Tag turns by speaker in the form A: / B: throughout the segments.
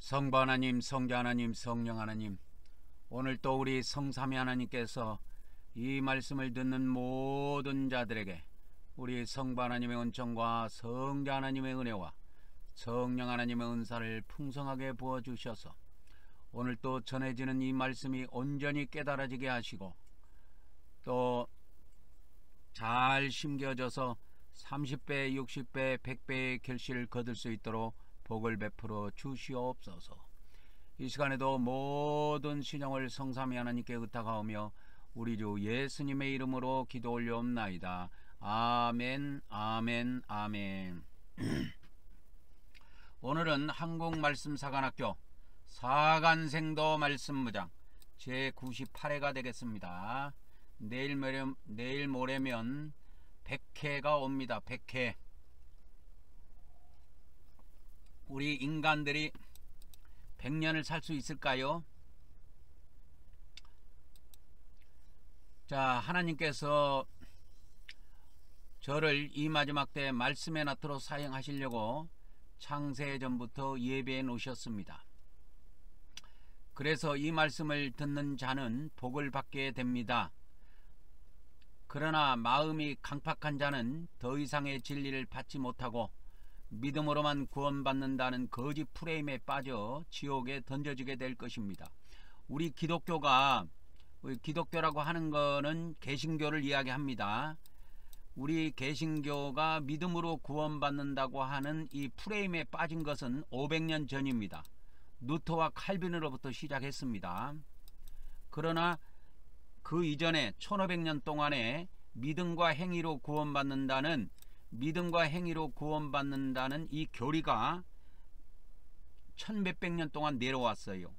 A: 성부 하나님, 성자 하나님, 성령 하나님, 오늘 또 우리 성삼위 하나님께서 이 말씀을 듣는 모든 자들에게 우리 성부 하나님의 은총과 성자 하나님의 은혜와 성령 하나님의 은사를 풍성하게 부어주셔서 오늘 또 전해지는 이 말씀이 온전히 깨달아지게 하시고 또 잘 심겨져서 30배, 60배, 100배의 결실을 거둘 수 있도록 복을 베풀어 주시옵소서. 이 시간에도 모든 신령을 성삼위 하나님께 의탁하오며 우리 주 예수님의 이름으로 기도 올려옵나이다. 아멘, 아멘, 아멘. 오늘은 한국말씀사관학교 사간생도 말씀무장 제98회가 되겠습니다. 내일 모레면 100회가 옵니다. 100회. 우리 인간들이 100년을 살 수 있을까요? 자, 하나님께서 저를 이 마지막 때 말씀의 나트로 사용하시려고 창세 전부터 예배해 놓으셨습니다. 그래서 이 말씀을 듣는 자는 복을 받게 됩니다. 그러나 마음이 강팍한 자는 더 이상의 진리를 받지 못하고 믿음으로만 구원받는다는 거짓 프레임에 빠져 지옥에 던져지게 될 것입니다. 우리 기독교라고 하는 거는 개신교를 이야기합니다. 우리 개신교가 믿음으로 구원받는다고 하는 이 프레임에 빠진 것은 500년 전입니다. 루터와 칼빈으로부터 시작했습니다. 그러나 그 이전에 1500년 동안에 믿음과 행위로 구원받는다는 이 교리가 1100몇 년 동안 내려왔어요.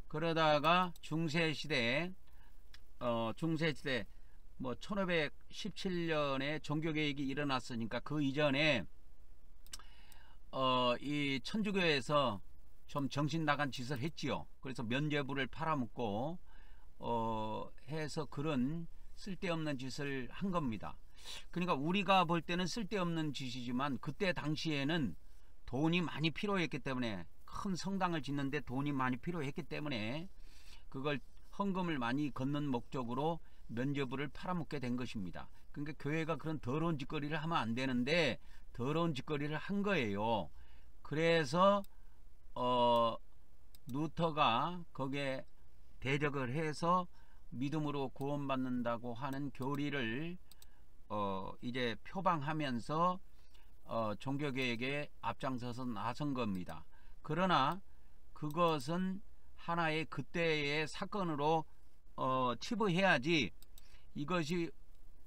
A: 그러다가 중세시대 1517년에 종교개혁이 일어났으니까 그 이전에 이 천주교에서 좀 정신 나간 짓을 했지요. 그래서 면죄부를 팔아먹고 해서 그런 쓸데없는 짓을 한 겁니다. 그러니까 우리가 볼 때는 쓸데없는 짓이지만 그때 당시에는 돈이 많이 필요했기 때문에, 큰 성당을 짓는데 돈이 많이 필요했기 때문에 그걸 헌금을 많이 걷는 목적으로 면죄부를 팔아먹게 된 것입니다. 그러니까 교회가 그런 더러운 짓거리를 하면 안 되는데 더러운 짓거리를 한 거예요. 그래서 루터가 거기에 대적을 해서 믿음으로 구원받는다고 하는 교리를 이제 표방하면서 종교개혁에 앞장서서 나선 겁니다. 그러나 그것은 하나의 그때의 사건으로 치부해야지, 이것이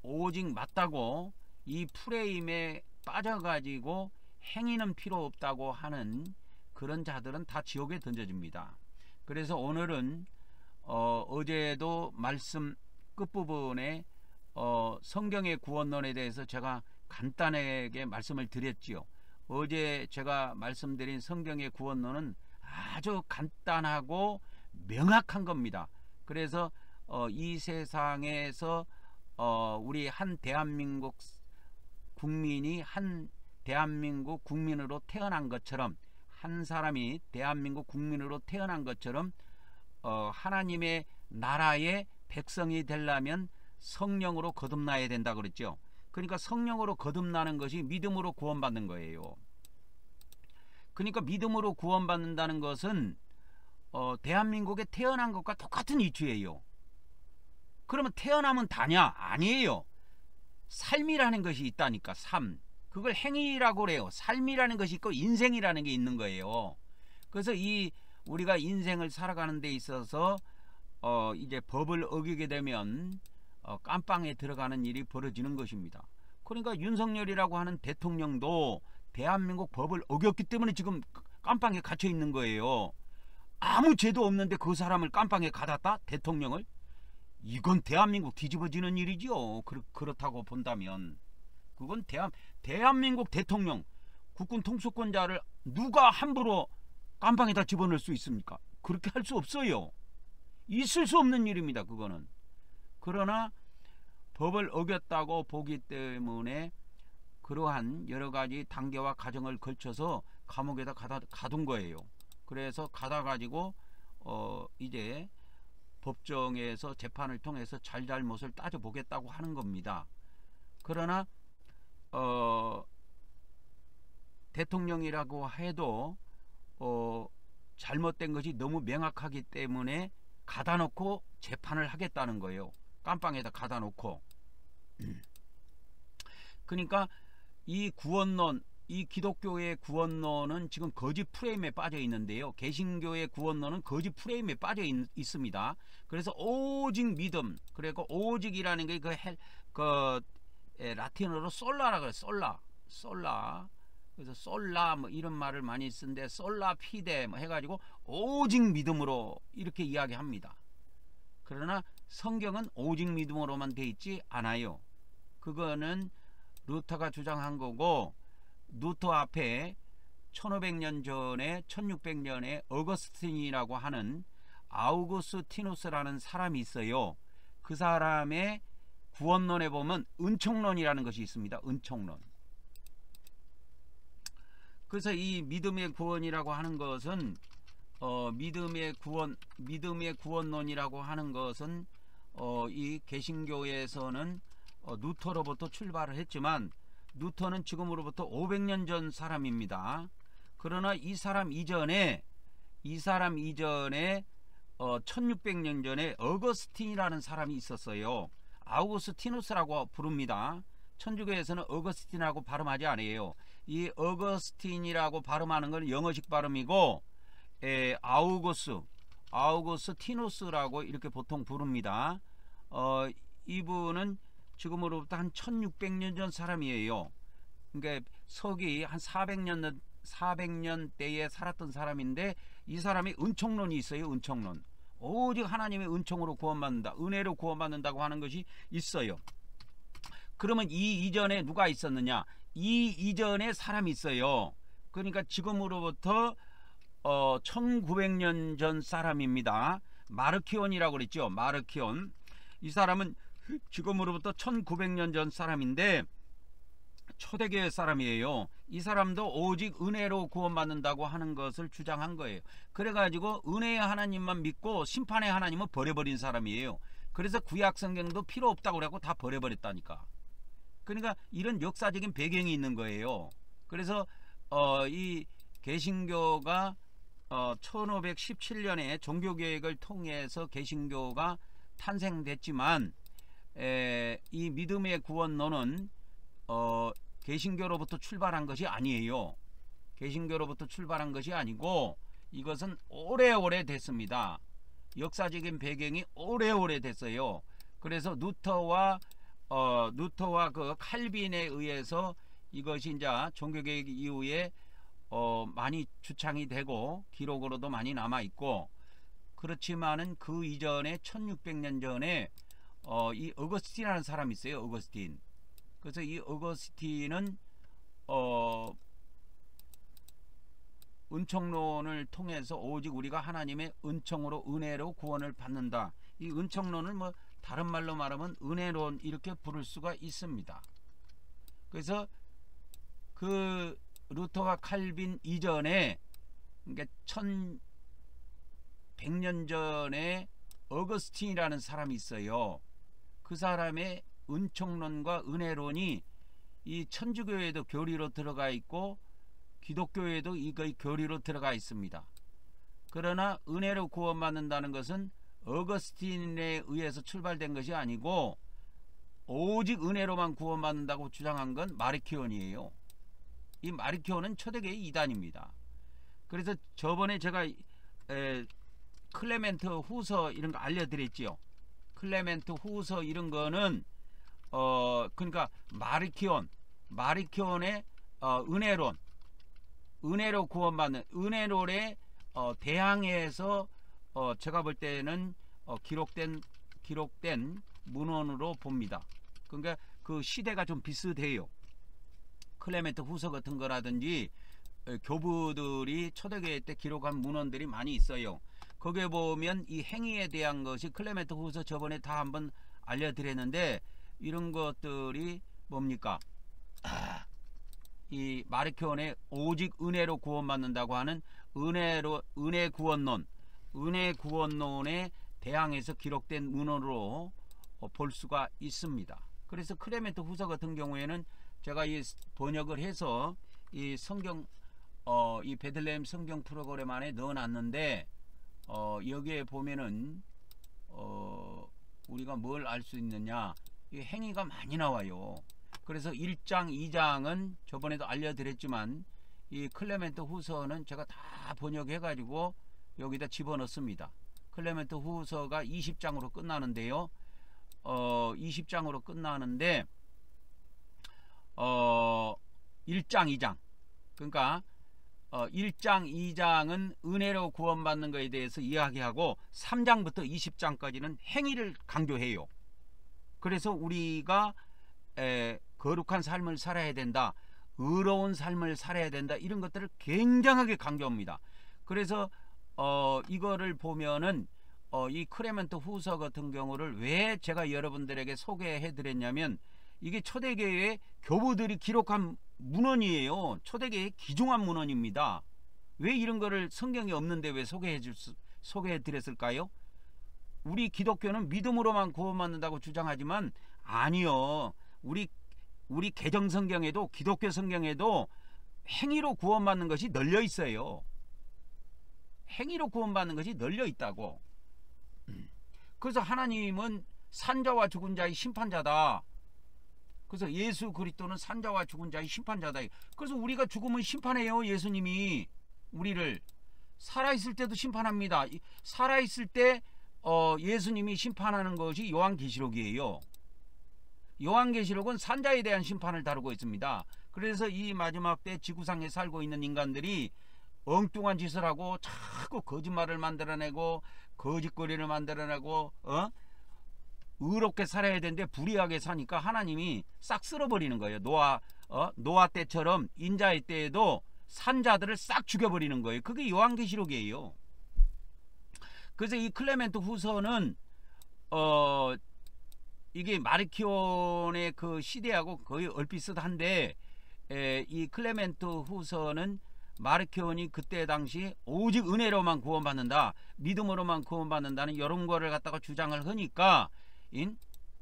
A: 오직 맞다고 이 프레임에 빠져가지고 행위는 필요 없다고 하는 그런 자들은 다 지옥에 던져집니다. 그래서 오늘은 어제도 말씀 끝부분에 성경의 구원론에 대해서 제가 간단하게 말씀을 드렸지요. 어제 제가 말씀드린 성경의 구원론은 아주 간단하고 명확한 겁니다. 그래서 이 세상에서 우리 한 대한민국 국민이 한 대한민국 국민으로 태어난 것처럼, 한 사람이 대한민국 국민으로 태어난 것처럼 하나님의 나라의 백성이 되려면 성령으로 거듭나야 된다 그랬죠. 그러니까 성령으로 거듭나는 것이 믿음으로 구원받는 거예요. 그러니까 믿음으로 구원받는다는 것은 대한민국에 태어난 것과 똑같은 이치예요. 그러면 태어나면 다냐? 아니에요. 삶이라는 것이 있다니까. 삶. 그걸 행위라고 그래요. 삶이라는 것이 있고 인생이라는 게 있는 거예요. 그래서 우리가 인생을 살아가는 데 있어서 이제 법을 어기게 되면 깜빵에 들어가는 일이 벌어지는 것입니다. 그러니까 윤석열이라고 하는 대통령도 대한민국 법을 어겼기 때문에 지금 깜빵에 갇혀 있는 거예요. 아무 죄도 없는데 그 사람을 깜빵에 가뒀다? 대통령을? 이건 대한민국 뒤집어지는 일이죠. 그렇다고 본다면 그건 대한민국 대통령, 국군 통수권자를 누가 함부로 깜빵에다 집어넣을 수 있습니까? 그렇게 할 수 없어요. 있을 수 없는 일입니다. 그거는. 그러나 법을 어겼다고 보기 때문에 그러한 여러가지 단계와 과정을 걸쳐서 감옥에다 가둔 거예요. 그래서 가다 가지고 이제 법정에서 재판을 통해서 잘잘못을 따져보겠다고 하는 겁니다. 그러나 대통령이라고 해도 잘못된 것이 너무 명확하기 때문에 가다 놓고 재판을 하겠다는 거예요. 깜빵에다 가다 놓고. 그러니까 이 구원론, 이 기독교의 구원론은 지금 거짓 프레임에 빠져 있는데요. 개신교의 구원론은 거짓 프레임에 빠져 있습니다. 그래서 오직 믿음, 그리고 오직이라는 게 라틴어로 솔라라 그래. 솔라. 그래서 솔라 뭐 이런 말을 많이 쓰는데 솔라 피데 뭐 해가지고 오직 믿음으로 이렇게 이야기합니다. 그러나 성경은 오직 믿음으로만 돼 있지 않아요. 그거는 루터가 주장한 거고, 루터 앞에 1500년 전에 1600년에 어거스틴이라고 하는 아우구스티누스라는 사람이 있어요. 그 사람의 구원론에 보면 은총론이라는 것이 있습니다. 은총론. 그래서 이 믿음의 구원이라고 하는 것은 믿음의 구원론이라고 하는 것은 이 개신교에서는 루터로부터 출발을 했지만, 루터는 지금으로부터 500년 전 사람입니다. 그러나 이 사람 이전에 1600년 전에 어거스틴이라는 사람이 있었어요. 아우구스티누스라고 부릅니다. 천주교에서는 어거스틴이라고 발음하지 않아요. 이 어거스틴이라고 발음하는 건 영어식 발음이고, 아우구스티누스라고 이렇게 보통 부릅니다. 이분은 지금으로부터 한 1600년 전 사람이에요. 그러니까 서기 한 400년대에 살았던 사람인데, 이 사람이 은총론이 있어요. 은총론. 오직 하나님의 은총으로 구원받는다, 은혜로 구원받는다고 하는 것이 있어요. 그러면 이 이전에 누가 있었느냐? 이 이전에 사람이 있어요. 그러니까 지금으로부터 1900년 전 사람입니다. 마르키온이라고 그랬죠. 마르키온. 이 사람은 지금으로부터 1900년 전 사람인데 초대교회 사람이에요. 이 사람도 오직 은혜로 구원받는다고 하는 것을 주장한 거예요. 그래가지고 은혜의 하나님만 믿고 심판의 하나님은 버려버린 사람이에요. 그래서 구약 성경도 필요 없다고 그래갖고 다 버려버렸다니까. 그러니까 이런 역사적인 배경이 있는 거예요. 그래서 이 개신교가 1517년에 종교개혁을 통해서 개신교가 탄생됐지만, 이 믿음의 구원론은 개신교로부터 출발한 것이 아니에요. 개신교로부터 출발한 것이 아니고 이것은 오래오래 됐습니다. 역사적인 배경이 오래오래 됐어요. 그래서 루터와 그 칼빈에 의해서 이것이 이제 종교개혁 이후에 많이 주창이 되고 기록으로도 많이 남아 있고, 그렇지만은 그 이전에 1600년 전에 이 어거스틴이라는 사람이 있어요. 어거스틴. 그래서 이 어거스틴은 은총론을 통해서 오직 우리가 하나님의 은총으로 은혜로 구원을 받는다. 이 은총론을 뭐 다른 말로 말하면 은혜론 이렇게 부를 수가 있습니다. 그래서 그 루터와 칼빈 이전에, 그러니까 1100년 전에 어거스틴이라는 사람이 있어요. 그 사람의 은총론과 은혜론이 이 천주교에도 교리로 들어가 있고 기독교에도 이거의 교리로 들어가 있습니다. 그러나 은혜로 구원받는다는 것은 어거스틴에 의해서 출발된 것이 아니고 오직 은혜로만 구원받는다고 주장한 건 마르키온이에요. 이 마르키온은 초대교회 이단입니다. 그래서 저번에 제가 클레멘트 후서 이런 거 알려드렸지요. 클레멘트 후서 이런 거는 그러니까 마르키온의 은혜론, 은혜로 구원받는 은혜론에 대항해서 제가 볼 때는 기록된 문헌으로 봅니다. 그러니까 그 시대가 좀 비슷해요. 클레멘트 후서 같은 거라든지 교부들이 초대교회 때 기록한 문헌들이 많이 있어요. 거기에 보면 이 행위에 대한 것이 클레멘트 후서 저번에 다 한번 알려드렸는데, 이런 것들이 뭡니까? 이 마르키온의 오직 은혜로 구원받는다고 하는 은혜 구원론에 대항해서 기록된 문헌으로 볼 수가 있습니다. 그래서 클레멘트 후서 같은 경우에는 제가 이 번역을 해서 이 성경 이 베들레헴 성경 프로그램 안에 넣어놨는데 여기에 보면은 우리가 뭘 알 수 있느냐, 이 행위가 많이 나와요. 그래서 1장 2장은 저번에도 알려드렸지만 이 클레멘트 후서는 제가 다 번역해 가지고 여기다 집어넣습니다. 클레멘트 후서가 20장으로 끝나는데요. 20장으로 끝나는데 1장 2장, 그러니까 1장 2장은 은혜로 구원받는 것에 대해서 이야기하고 3장부터 20장까지는 행위를 강조해요. 그래서 우리가 거룩한 삶을 살아야 된다, 의로운 삶을 살아야 된다, 이런 것들을 굉장하게 강조합니다. 그래서 이거를 보면은 이 클레멘트 후서 같은 경우를 왜 제가 여러분들에게 소개해 드렸냐면, 이게 초대교회의 교부들이 기록한 문헌이에요. 초대교회의 귀중한 문헌입니다. 왜 이런 거를 성경에 없는데 왜 소개해 드렸을까요? 우리 기독교는 믿음으로만 구원받는다고 주장하지만 아니요. 우리 개정 성경에도, 기독교 성경에도 행위로 구원받는 것이 널려 있어요. 행위로 구원받는 것이 널려 있다고. 그래서 하나님은 산자와 죽은 자의 심판자다. 그래서 예수 그리스도는 산자와 죽은 자의 심판자다. 그래서 우리가 죽으면 심판해요. 예수님이 우리를 살아있을 때도 심판합니다. 살아있을 때 예수님이 심판하는 것이 요한계시록이에요. 요한계시록은 산자에 대한 심판을 다루고 있습니다. 그래서 이 마지막 때 지구상에 살고 있는 인간들이 엉뚱한 짓을 하고 자꾸 거짓말을 만들어내고 거짓거리를 만들어내고 의롭게 살아야 되는데 불의하게 사니까 하나님이 싹 쓸어버리는 거예요. 노아 때처럼 인자의 때에도 산자들을 싹 죽여버리는 거예요. 그게 요한계시록이에요. 그래서 이 클레멘트 후서는 이게 마르키온의 그 시대하고 거의 얼비슷한데, 이 클레멘트 후서는 마르키온이 그때 당시 오직 은혜로만 구원받는다, 믿음으로만 구원받는다는 이런 거를 갖다가 주장을 하니까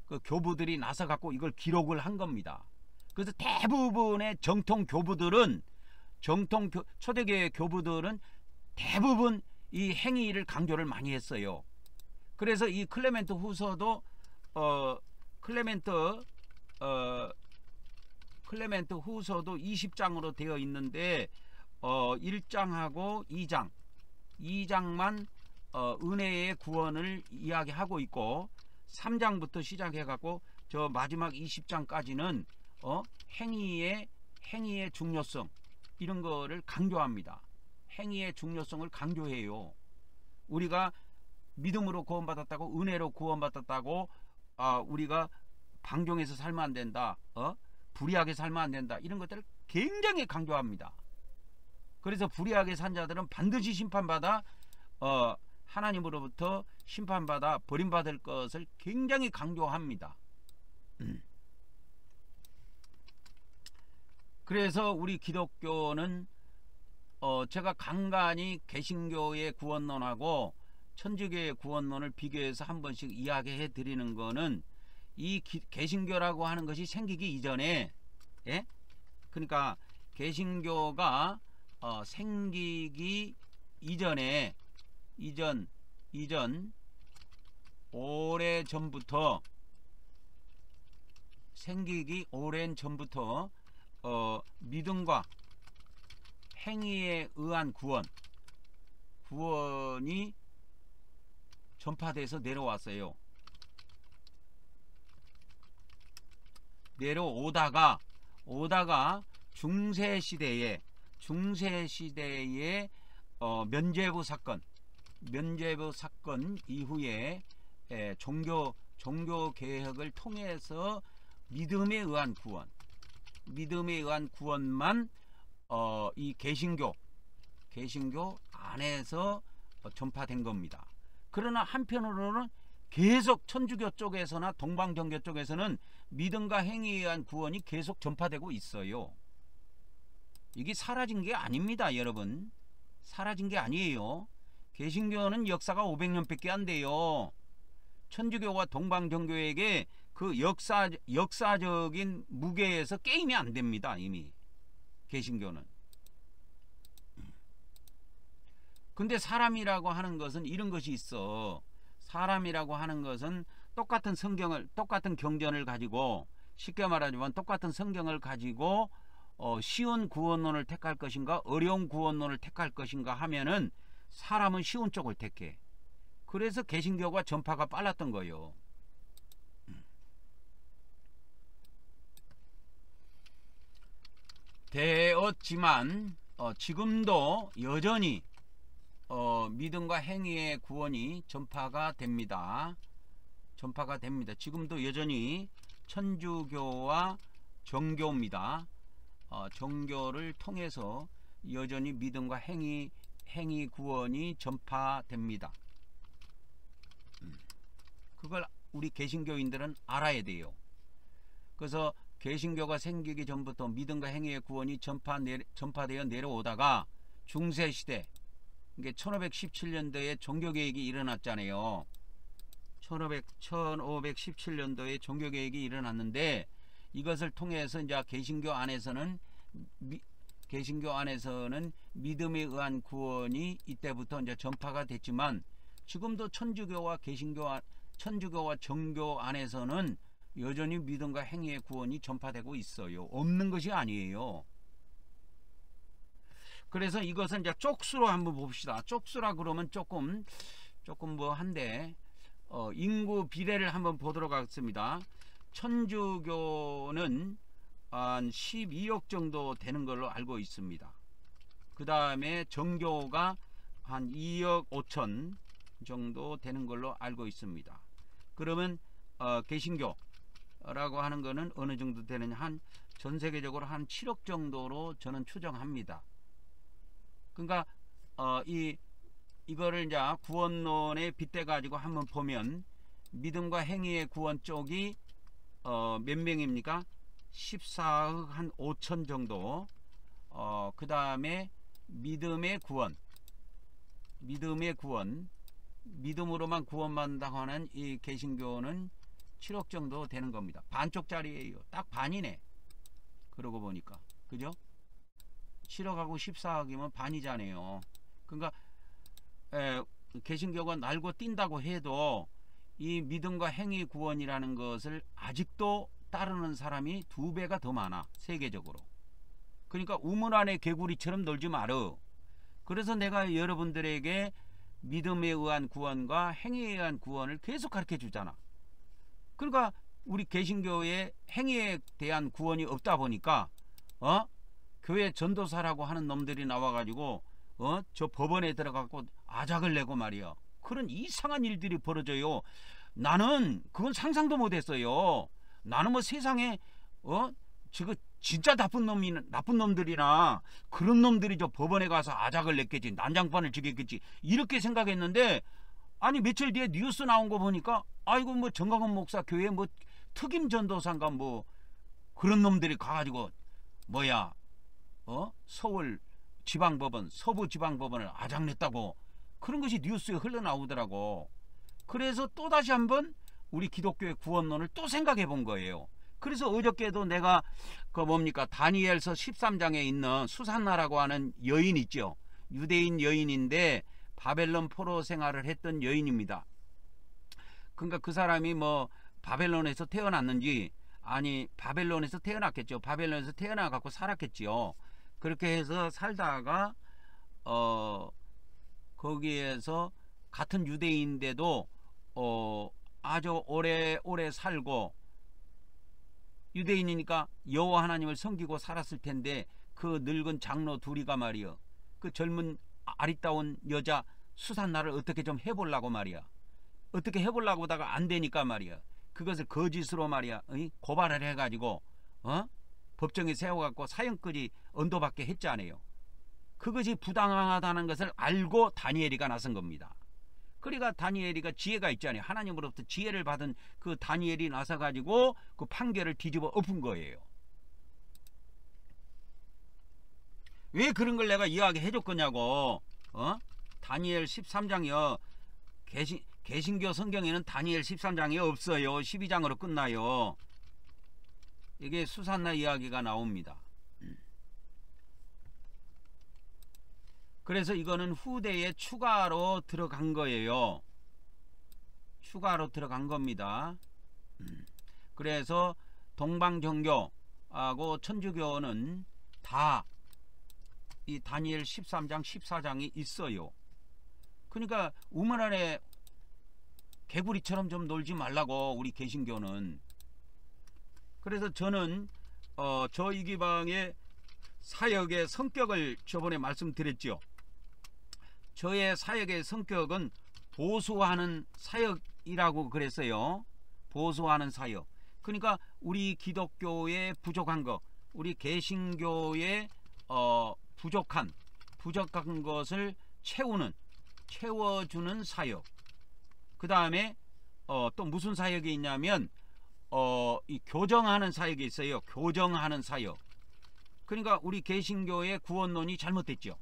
A: 그 교부들이 나서 갖고 이걸 기록을 한 겁니다. 그래서 대부분의 초대교회 교부들은 대부분 이 행위를 강조를 많이 했어요. 그래서 이 클레멘트 후서도 클레멘트 후서도 20장으로 되어 있는데 1장하고 2장만 은혜의 구원을 이야기하고 있고, 3장부터 시작해 갖고 저 마지막 20장까지는 행위의 중요성, 이런 거를 강조합니다. 행위의 중요성을 강조해요. 우리가 믿음으로 구원받았다고, 은혜로 구원받았다고 우리가 방종해서 살면 안 된다, 불의하게 살면 안 된다, 이런 것들을 굉장히 강조합니다. 그래서 불의하게 산 자들은 반드시 심판받아 하나님으로부터 심판받아 버림받을 것을 굉장히 강조합니다. 그래서 우리 기독교는 제가 간간히 개신교의 구원론하고 천주교의 구원론을 비교해서 한 번씩 이야기해 드리는 거는, 이 개신교라고 하는 것이 생기기 이전에, 그러니까 개신교가 생기기 이전에 이전 오래전부터, 생기기 오랜 전부터 믿음과 행위에 의한 구원이 전파돼서 내려왔어요. 내려오다가 중세시대에 면죄부 사건 이후에 종교 개혁을 통해서 믿음에 의한 구원만 이 개신교 안에서 전파된 겁니다. 그러나 한편으로는 계속 천주교 쪽에서나 동방정교 쪽에서는 믿음과 행위에 의한 구원이 계속 전파되고 있어요. 이게 사라진 게 아닙니다, 여러분. 사라진 게 아니에요. 개신교는 역사가 500년밖에 안 돼요. 천주교와 동방정교에게 그 역사적인 무게에서 게임이 안 됩니다. 이미 개신교는. 근데 사람이라고 하는 것은 이런 것이 있어. 사람이라고 하는 것은 똑같은 성경을, 똑같은 경전을 가지고, 쉽게 말하자면 똑같은 성경을 가지고 쉬운 구원론을 택할 것인가 어려운 구원론을 택할 것인가 하면은 사람은 쉬운 쪽을 택해. 그래서 개신교가 전파가 빨랐던 거예요. 되었지만 지금도 여전히 믿음과 행위의 구원이 전파가 됩니다. 전파가 됩니다. 지금도 여전히 천주교와 정교입니다. 정교를 통해서 여전히 믿음과 행위 구원이 전파됩니다. 그걸 우리 개신교인들은 알아야 돼요. 그래서 개신교가 생기기 전부터 믿음과 행위의 구원이 전파되어 내려오다가 중세시대, 이게 1517년도에 종교개혁이 일어났잖아요. 1517년도에 종교개혁이 일어났는데, 이것을 통해서 이제 개신교 안에서는 믿음에 의한 구원이 이때부터 이제 전파가 됐지만, 지금도 천주교와 정교 안에서는 여전히 믿음과 행위의 구원이 전파되고 있어요. 없는 것이 아니에요. 그래서 이것은 이제 쪽수로 한번 봅시다. 쪽수라 그러면 조금 뭐 한데, 인구 비례를 한번 보도록 하겠습니다. 천주교는 한 12억 정도 되는 걸로 알고 있습니다. 그 다음에 정교가 한 2억 5천 정도 되는 걸로 알고 있습니다. 그러면 개신교라고 하는 거는 어느 정도 되느냐, 한 전 세계적으로 한 7억 정도로 저는 추정합니다. 그러니까 이거를 이제 구원론에 빗대 가지고 한번 보면, 믿음과 행위의 구원 쪽이 몇 명입니까? 14억 한 5천 정도. 그 다음에 믿음의 구원, 믿음으로만 구원받는다고 하는 이 개신교는 7억 정도 되는 겁니다. 반쪽짜리예요. 딱 반이네. 그러고 보니까, 그죠? 7억하고 14억이면 반이잖아요. 그러니까 개신교가 날고 뛴다고 해도 이 믿음과 행위 구원이라는 것을 아직도 따르는 사람이 2배가 더 많아, 세계적으로. 그러니까 우물 안에 개구리처럼 놀지 말어. 그래서 내가 여러분들에게 믿음에 의한 구원과 행위에 의한 구원을 계속 가르쳐 주잖아. 그러니까 우리 개신교의 행위에 대한 구원이 없다 보니까 교회 전도사라고 하는 놈들이 나와가지고 저 법원에 들어가고 아작을 내고 말이야. 그런 이상한 일들이 벌어져요. 나는 그건 상상도 못했어요. 나는 뭐 세상에 지금 진짜 나쁜 놈들이나 그런 놈들이 저 법원에 가서 아작을 냈겠지, 난장판을 지겠겠지, 이렇게 생각했는데, 아니 며칠 뒤에 뉴스 나온 거 보니까 아이고 뭐 정광훈 목사 교회 뭐 특임 전도사인가 뭐 그런 놈들이 가가지고 뭐야 서울 지방법원, 서부 지방법원을 아작냈다고, 그런 것이 뉴스에 흘러나오더라고. 그래서 또다시 한번 우리 기독교의 구원론을 또 생각해 본 거예요. 그래서 어저께도 내가 다니엘서 13장에 있는 수산나라고 하는 여인 있죠. 유대인 여인인데 바벨론 포로 생활을 했던 여인입니다. 그러니까 그 사람이 뭐 바벨론에서 태어났는지, 아니 바벨론에서 태어났겠죠. 바벨론에서 태어나 갖고 살았겠지요. 그렇게 해서 살다가 거기에서 같은 유대인인데도 아주 오래 살고, 유대인이니까 여호와 하나님을 섬기고 살았을 텐데, 그 늙은 장로 둘이가 말이여, 그 젊은 아리따운 여자 수산나를 어떻게 좀 해보려고 말이야. 어떻게 해보려고 하다가 안 되니까 말이야, 그것을 거짓으로 말이야 고발을 해가지고 법정에 세워갖고 사형까지 언도받게 했잖아요. 그것이 부당하다는 것을 알고 다니엘이가 나선 겁니다. 그러니까 다니엘이가 지혜가 있잖아요. 하나님으로부터 지혜를 받은 그 다니엘이 나서가지고 그 판결을 뒤집어 엎은 거예요. 왜 그런 걸 내가 이야기해 줬거냐고. 다니엘 13장이요. 개신교 성경에는 다니엘 13장이 없어요. 12장으로 끝나요. 이게 수산나 이야기가 나옵니다. 그래서 이거는 후대에 추가로 들어간 거예요. 추가로 들어간 겁니다. 그래서 동방정교하고 천주교는 다 이 다니엘 13장 14장이 있어요. 그러니까 우물 안에 개구리처럼 좀 놀지 말라고, 우리 개신교는. 그래서 저는 저 이기방의 사역의 성격을 저번에 말씀드렸죠. 저의 사역의 성격은 보수하는 사역이라고 그랬어요. 보수하는 사역. 그러니까 우리 기독교의 부족한 것, 우리 개신교의 부족한 것을 채워주는 사역. 그 다음에 또 무슨 사역이 있냐면 이 교정하는 사역이 있어요. 교정하는 사역. 그러니까 우리 개신교의 구원론이 잘못됐죠.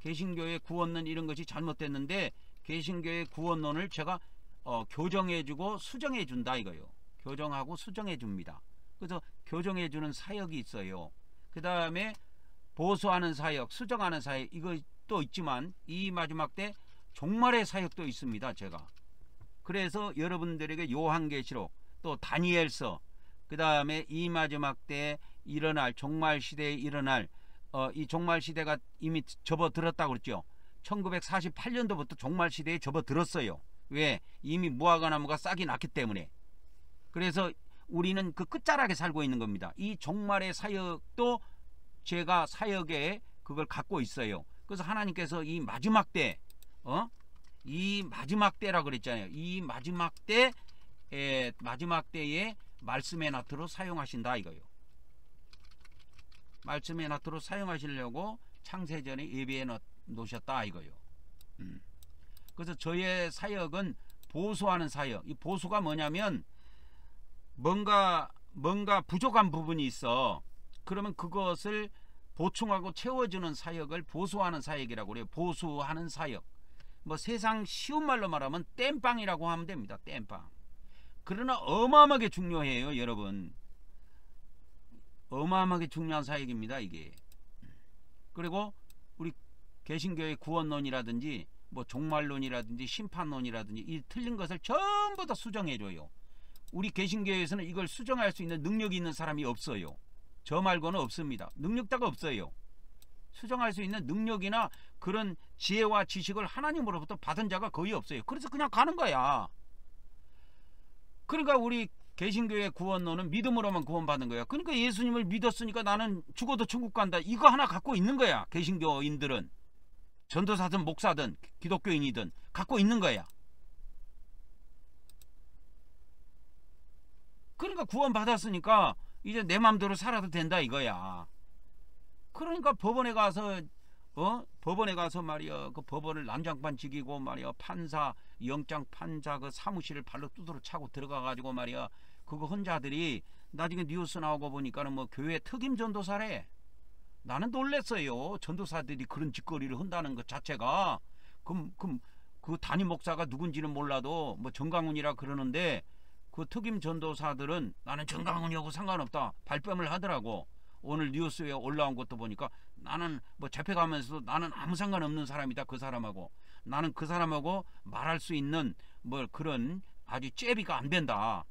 A: 개신교의 구원론 이런 것이 잘못됐는데, 개신교의 구원론을 제가 교정해주고 수정해준다 이거요. 교정하고 수정해줍니다. 그래서 교정해주는 사역이 있어요. 그 다음에 보수하는 사역, 수정하는 사역, 이것도 있지만 이 마지막 때 종말의 사역도 있습니다. 제가. 그래서 여러분들에게 요한계시록, 또 다니엘서, 그 다음에 이 마지막 때 일어날, 종말 시대에 일어날, 이 종말 시대가 이미 접어들었다고 그랬죠. 1948년도부터 종말 시대에 접어들었어요. 왜? 이미 무화과 나무가 싹이 났기 때문에. 그래서 우리는 그 끝자락에 살고 있는 겁니다. 이 종말의 사역도 제가 사역에 그걸 갖고 있어요. 그래서 하나님께서 이 마지막 때, 이 마지막 때라 그랬잖아요. 이 마지막 때에 말씀의 나트로 사용하신다 이거요. 말씀의 나트로 사용하시려고 창세전에 예비해 놓으셨다 이거요. 그래서 저의 사역은 보수하는 사역. 이 보수가 뭐냐면 뭔가 부족한 부분이 있어. 그러면 그것을 보충하고 채워주는 사역을 보수하는 사역이라고 그래요. 보수하는 사역. 뭐 세상 쉬운 말로 말하면 땜빵이라고 하면 됩니다. 땜빵. 그러나 어마어마하게 중요해요, 여러분. 어마어마하게 중요한 사역입니다, 이게. 그리고 우리 개신교의 구원론이라든지 뭐 종말론이라든지 심판론이라든지 이 틀린 것을 전부 다 수정해줘요. 우리 개신교에서는 이걸 수정할 수 있는 능력이 있는 사람이 없어요. 저 말고는 없습니다. 능력자가 없어요. 수정할 수 있는 능력이나 그런 지혜와 지식을 하나님으로부터 받은 자가 거의 없어요. 그래서 그냥 가는 거야. 그러니까 우리 개신교의 구원론은 믿음으로만 구원받는 거야. 그러니까 예수님을 믿었으니까 나는 죽어도 천국 간다. 이거 하나 갖고 있는 거야. 개신교인들은. 전도사든 목사든 기독교인이든 갖고 있는 거야. 그러니까 구원받았으니까 이제 내 맘대로 살아도 된다 이거야. 그러니까 법원에 가서 말이야, 그 법원을 난장판 지기고 말이야, 판사, 영장 판사 그 사무실을 발로 두드러 차고 들어가 가지고 말이야, 그거 혼자들이 나중에 뉴스 나오고 보니까는 뭐 교회 특임 전도사래. 나는 놀랬어요. 전도사들이 그런 짓거리를 한다는 것 자체가. 그 담임 목사가 누군지는 몰라도 뭐 정강훈이라 그러는데, 그 특임 전도사들은 나는 정강훈이하고 상관없다 발뺌을 하더라고. 오늘 뉴스에 올라온 것도 보니까 나는 뭐 잡혀가면서도 나는 아무 상관없는 사람이다. 그 사람하고 나는 그 사람하고 말할 수 있는 뭐 그런 아주 잽이가 안 된다.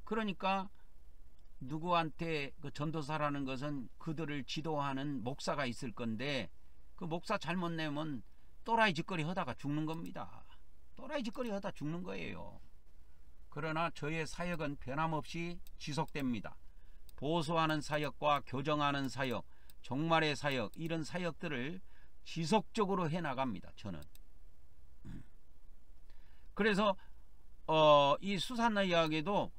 A: 그러니까 누구한테 그 전도사라는 것은 그들을 지도하는 목사가 있을 건데, 그 목사 잘못 내면 또라이 짓거리 하다가 죽는 겁니다. 또라이 짓거리 하다 죽는 거예요. 그러나 저의 사역은 변함없이 지속됩니다. 보수하는 사역과 교정하는 사역, 종말의 사역, 이런 사역들을 지속적으로 해나갑니다. 저는. 그래서 이 수산나 이야기도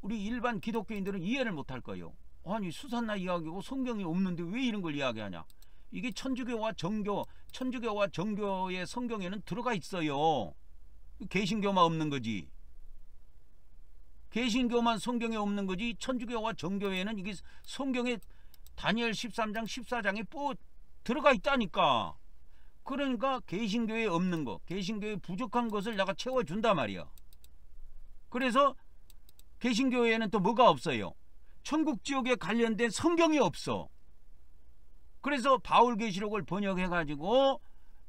A: 우리 일반 기독교인들은 이해를 못할 거예요. 아니 수산나 이야기고 성경이 없는데 왜 이런 걸 이야기하냐. 이게 천주교와 정교의 성경에는 들어가 있어요. 개신교만 없는 거지. 개신교만 성경에 없는 거지 천주교와 정교회는 이게 성경에 다니엘 13장 14장에 뭐 들어가 있다니까. 그러니까 개신교에 없는 거, 개신교에 부족한 것을 내가 채워준단 말이야. 그래서 개신교회에는 또 뭐가 없어요? 천국 지옥에 관련된 성경이 없어. 그래서 바울계시록을 번역해가지고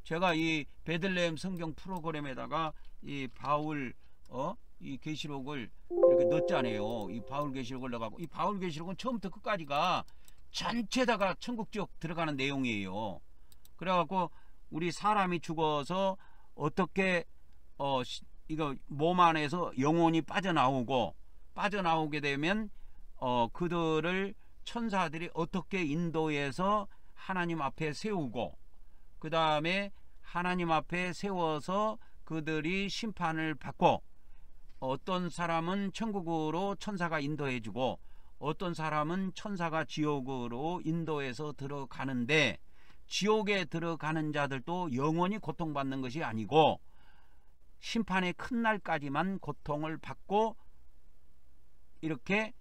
A: 제가 이 베들레헴 성경 프로그램에다가 이 바울 이 계시록을 이렇게 넣었잖아요. 이 바울계시록을 넣어가고, 이 바울계시록은 처음부터 끝까지가 전체다가 천국 지옥 들어가는 내용이에요. 그래갖고 우리 사람이 죽어서 어떻게 이거 몸 안에서 영혼이 빠져나오게 되면 그들을 천사들이 어떻게 인도해서 하나님 앞에 세우고, 그 다음에 하나님 앞에 세워서 그들이 심판을 받고, 어떤 사람은 천국으로 천사가 인도해주고 어떤 사람은 천사가 지옥으로 인도해서 들어가는데, 지옥에 들어가는 자들도 영원히 고통받는 것이 아니고 심판의 큰 날까지만 고통을 받고 이렇게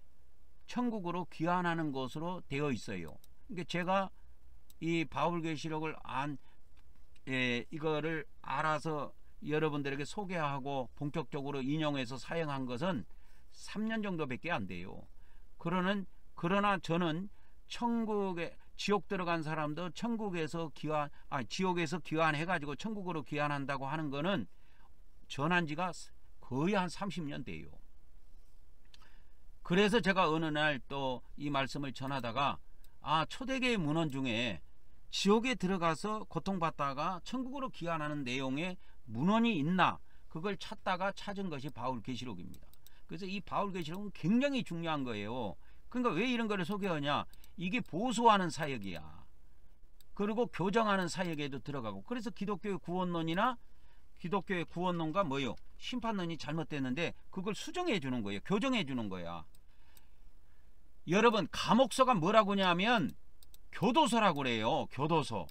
A: 천국으로 귀환하는 것으로 되어 있어요. 그러니까 제가 이 바울계시록을 이거를 알아서 여러분들에게 소개하고 본격적으로 인용해서 사용한 것은 3년 정도밖에 안 돼요. 그러나 저는 천국에 지옥 들어간 사람도 지옥에서 귀환해가지고 천국으로 귀환한다고 하는 거는 전한 지가 거의 한 30년 돼요. 그래서 제가 어느 날 또 이 말씀을 전하다가 초대교회 문헌 중에 지옥에 들어가서 고통받다가 천국으로 귀환하는 내용의 문헌이 있나, 그걸 찾다가 찾은 것이 바울계시록입니다. 그래서 이 바울계시록은 굉장히 중요한 거예요. 그러니까 왜 이런 거를 소개하냐, 이게 보수하는 사역이야. 그리고 교정하는 사역에도 들어가고, 그래서 기독교의 구원론이나 기독교의 구원론과 뭐요? 심판론이 잘못됐는데 그걸 수정해 주는 거예요. 교정해 주는 거야. 여러분, 감옥서가 뭐라고 하냐면 교도소라고 그래요. 교도소라고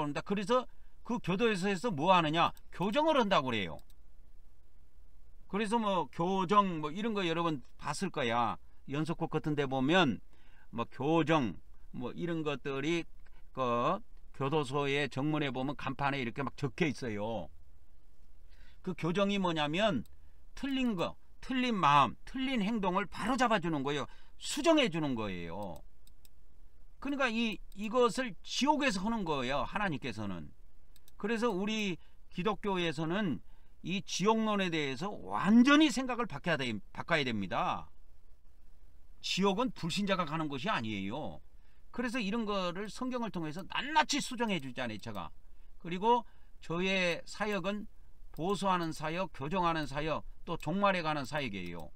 A: 합니다. 그래서 그 교도소에서 뭐 하느냐, 교정을 한다고 그래요. 그래서 뭐 교정 뭐 이런 거 여러분 봤을 거야. 연속곡 같은 데 보면 뭐 교정 뭐 이런 것들이 그 교도소의 정문에 보면 간판에 이렇게 막 적혀 있어요. 그 교정이 뭐냐면 틀린 거, 틀린 마음, 틀린 행동을 바로 잡아주는 거예요. 수정해 주는 거예요. 그러니까 이것을 지옥에서 하는 거예요, 하나님께서는. 그래서 우리 기독교에서는 이 지옥론에 대해서 완전히 생각을 바꿔야 됩니다. 지옥은 불신자가 가는 곳이 아니에요. 그래서 이런 거를 성경을 통해서 낱낱이 수정해 주잖아요, 제가. 그리고 저의 사역은 보수하는 사역, 교정하는 사역, 또 종말에 가는 사역이에요.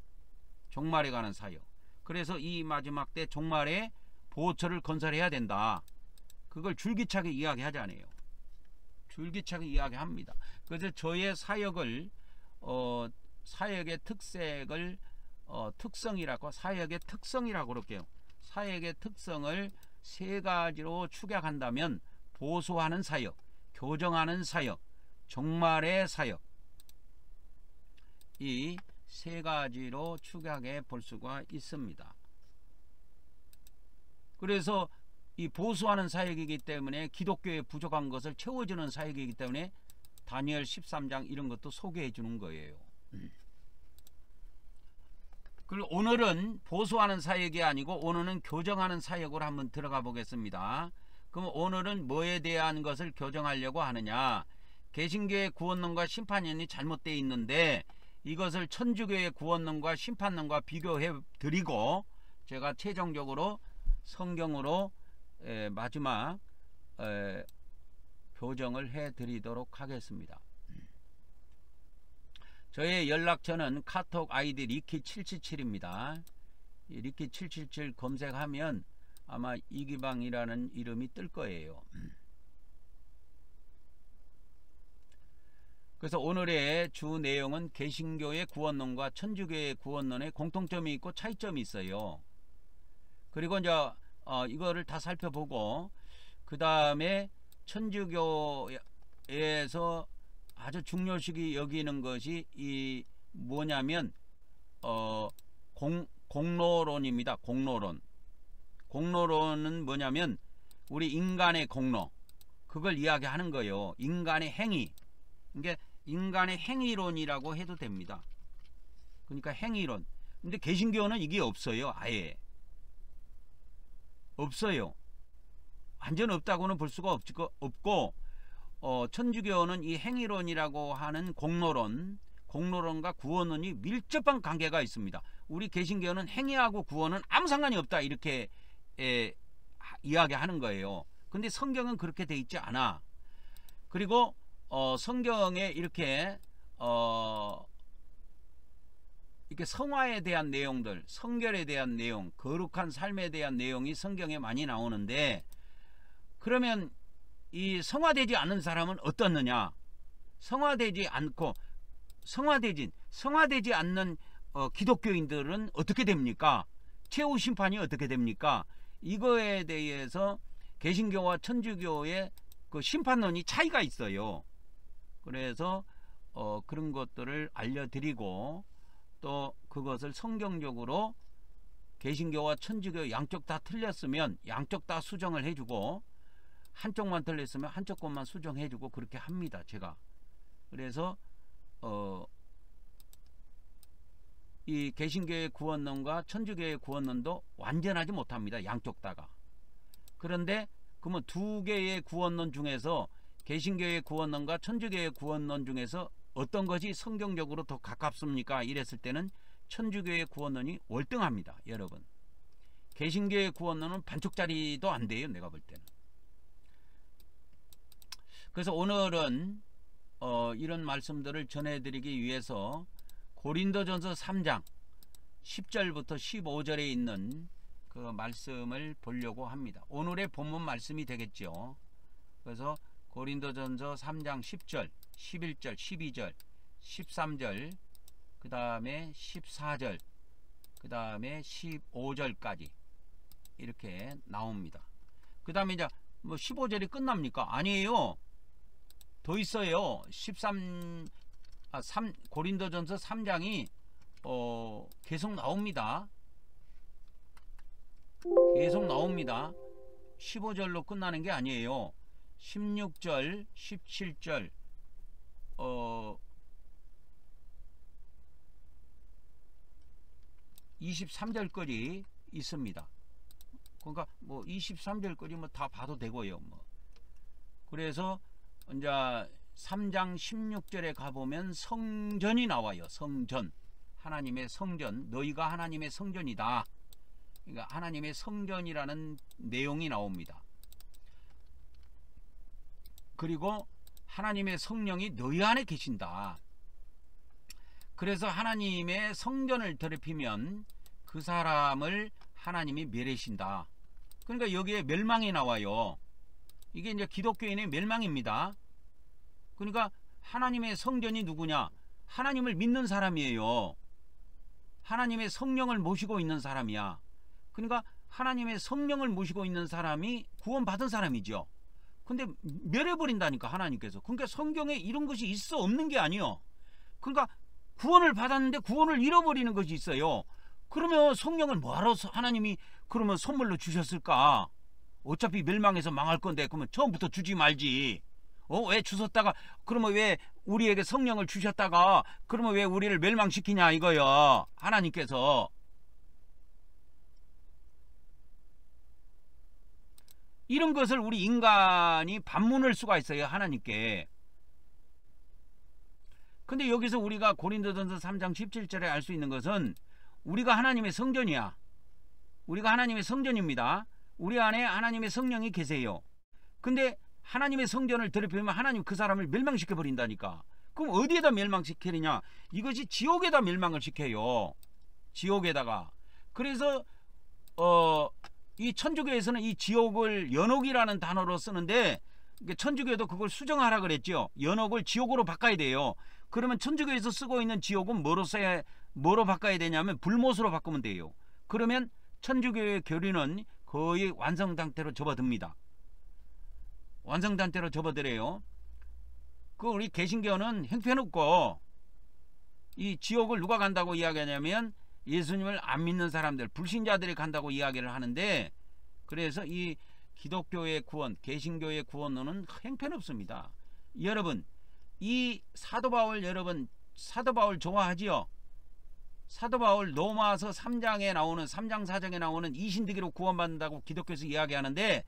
A: 종말에 가는 사역. 그래서 이 마지막 때 종말에 보호처를 건설해야 된다. 그걸 줄기차게 이야기하잖아요. 줄기차게 이야기합니다. 그래서 저의 사역을 사역의 특색을 사역의 특성이라고 그럴게요. 사역의 특성을 세 가지로 축약한다면 보수하는 사역, 교정하는 사역, 종말의 사역, 이 세 가지로 축약해 볼 수가 있습니다. 그래서 이 보수하는 사역이기 때문에 기독교에 부족한 것을 채워주는 사역이기 때문에 다니엘 13장 이런 것도 소개해 주는 거예요. 그리고 오늘은 보수하는 사역이 아니고 오늘은 교정하는 사역으로 한번 들어가 보겠습니다. 그럼 오늘은 뭐에 대한 것을 교정하려고 하느냐, 개신교의 구원론과 심판론이 잘못되어 있는데 이것을 천주교의 구원론과 심판론과 비교해 드리고 제가 최종적으로 성경으로 마지막 교정을 해 드리도록 하겠습니다. 저의 연락처는 카톡 아이디 리키777입니다. 리키777 검색하면 아마 이기방이라는 이름이 뜰 거예요. 그래서 오늘의 주 내용은 개신교의 구원론과 천주교의 구원론에 공통점이 있고 차이점이 있어요. 그리고 이제 이거를 다 살펴보고 그 다음에 천주교에서 아주 중요시 여기는 것이 이 뭐냐면 공로론입니다. 공로론은 뭐냐면 우리 인간의 공로, 그걸 이야기하는 거예요. 인간의 행위. 이게 인간의 행위론이라고 해도 됩니다. 그러니까 행위론. 근데 개신교는 이게 없어요. 아예 없어요. 완전 없다고는 볼 수가 없고, 천주교는 이 행위론이라고 하는 공로론과 구원론이 밀접한 관계가 있습니다. 우리 개신교는 행위하고 구원은 아무 상관이 없다, 이렇게 이야기하는 거예요. 근데 성경은 그렇게 돼 있지 않아. 그리고 성경에 이렇게 성화에 대한 내용들, 성결에 대한 내용, 거룩한 삶에 대한 내용이 성경에 많이 나오는데, 그러면 이 성화되지 않은 사람은 어떻느냐? 성화되지 않는 기독교인들은 어떻게 됩니까? 최후 심판이 어떻게 됩니까? 이거에 대해서 개신교와 천주교의 그 심판론이 차이가 있어요. 그래서 그런 것들을 알려드리고, 또 그것을 성경적으로 개신교와 천주교 양쪽 다 틀렸으면 양쪽 다 수정을 해주고, 한쪽만 틀렸으면 한쪽 것만 수정해주고 그렇게 합니다, 제가. 그래서 이 개신교의 구원론과 천주교의 구원론도 완전하지 못합니다, 양쪽 다가. 그런데 그러면 두 개의 구원론 중에서 개신교의 구원론과 천주교의 구원론 중에서 어떤 것이 성경적으로 더 가깝습니까? 이랬을 때는 천주교의 구원론이 월등합니다, 여러분. 개신교의 구원론은 반쪽짜리도 안 돼요, 내가 볼 때는. 그래서 오늘은 이런 말씀들을 전해드리기 위해서 고린도전서 3장 10절부터 15절에 있는 그 말씀을 보려고 합니다. 오늘의 본문 말씀이 되겠죠. 그래서 고린도전서 3장 10절, 11절, 12절, 13절, 그 다음에 14절, 그 다음에 15절까지 이렇게 나옵니다. 그 다음에 이제 뭐 15절이 끝납니까? 아니에요. 더 있어요. 고린도전서 3장이 계속 나옵니다. 계속 나옵니다. 15절로 끝나는 게 아니에요. 16절, 17절, 23절까지 있습니다. 그러니까 뭐 23절까지 뭐 다 봐도 되고요. 뭐. 그래서 이제 3장 16절에 가보면 성전이 나와요. 성전. 하나님의 성전. 너희가 하나님의 성전이다. 그러니까 하나님의 성전이라는 내용이 나옵니다. 그리고 하나님의 성령이 너희 안에 계신다. 그래서 하나님의 성전을 더럽히면 그 사람을 하나님이 멸하신다. 그러니까 여기에 멸망이 나와요. 이게 이제 기독교인의 멸망입니다. 그러니까 하나님의 성전이 누구냐? 하나님을 믿는 사람이에요. 하나님의 성령을 모시고 있는 사람이야. 그러니까 하나님의 성령을 모시고 있는 사람이 구원받은 사람이죠. 근데 멸해버린다니까, 하나님께서. 그러니까 성경에 이런 것이 있어 없는 게 아니요. 그러니까 구원을 받았는데 구원을 잃어버리는 것이 있어요. 그러면 성령을 뭐하러 하나님이 그러면 선물로 주셨을까? 어차피 멸망해서 망할 건데 그러면 처음부터 주지 말지. 왜 주셨다가, 그러면 왜 우리에게 성령을 주셨다가 그러면 왜 우리를 멸망시키냐 이거요, 하나님께서. 이런 것을 우리 인간이 반문할 수가 있어요, 하나님께. 근데 여기서 우리가 고린도전서 3장 17절에 알 수 있는 것은 우리가 하나님의 성전이야. 우리가 하나님의 성전입니다. 우리 안에 하나님의 성령이 계세요. 근데 하나님의 성전을 더럽히면 하나님 그 사람을 멸망시켜 버린다니까. 그럼 어디에다 멸망시키느냐? 이것이 지옥에다 멸망을 시켜요. 지옥에다가. 그래서 이 천주교에서는 이 지옥을 연옥이라는 단어로 쓰는데, 천주교도 그걸 수정하라 그랬죠. 연옥을 지옥으로 바꿔야 돼요. 그러면 천주교에서 쓰고 있는 지옥은 뭐로 바꿔야 되냐면 불못으로 바꾸면 돼요. 그러면 천주교의 교리는 거의 완성상태로 접어듭니다. 완성상태로 접어들어요. 우리 개신교는 형편없고, 이 지옥을 누가 간다고 이야기하냐면 예수님을 안 믿는 사람들, 불신자들이 간다고 이야기를 하는데, 그래서 이 기독교의 구원, 개신교의 구원론은 형편없습니다. 여러분, 이 사도 바울, 여러분 사도 바울 좋아하지요? 사도 바울 로마서 3장에 나오는, 3장 4장에 나오는 이신득이로 구원받는다고 기독교에서 이야기하는데,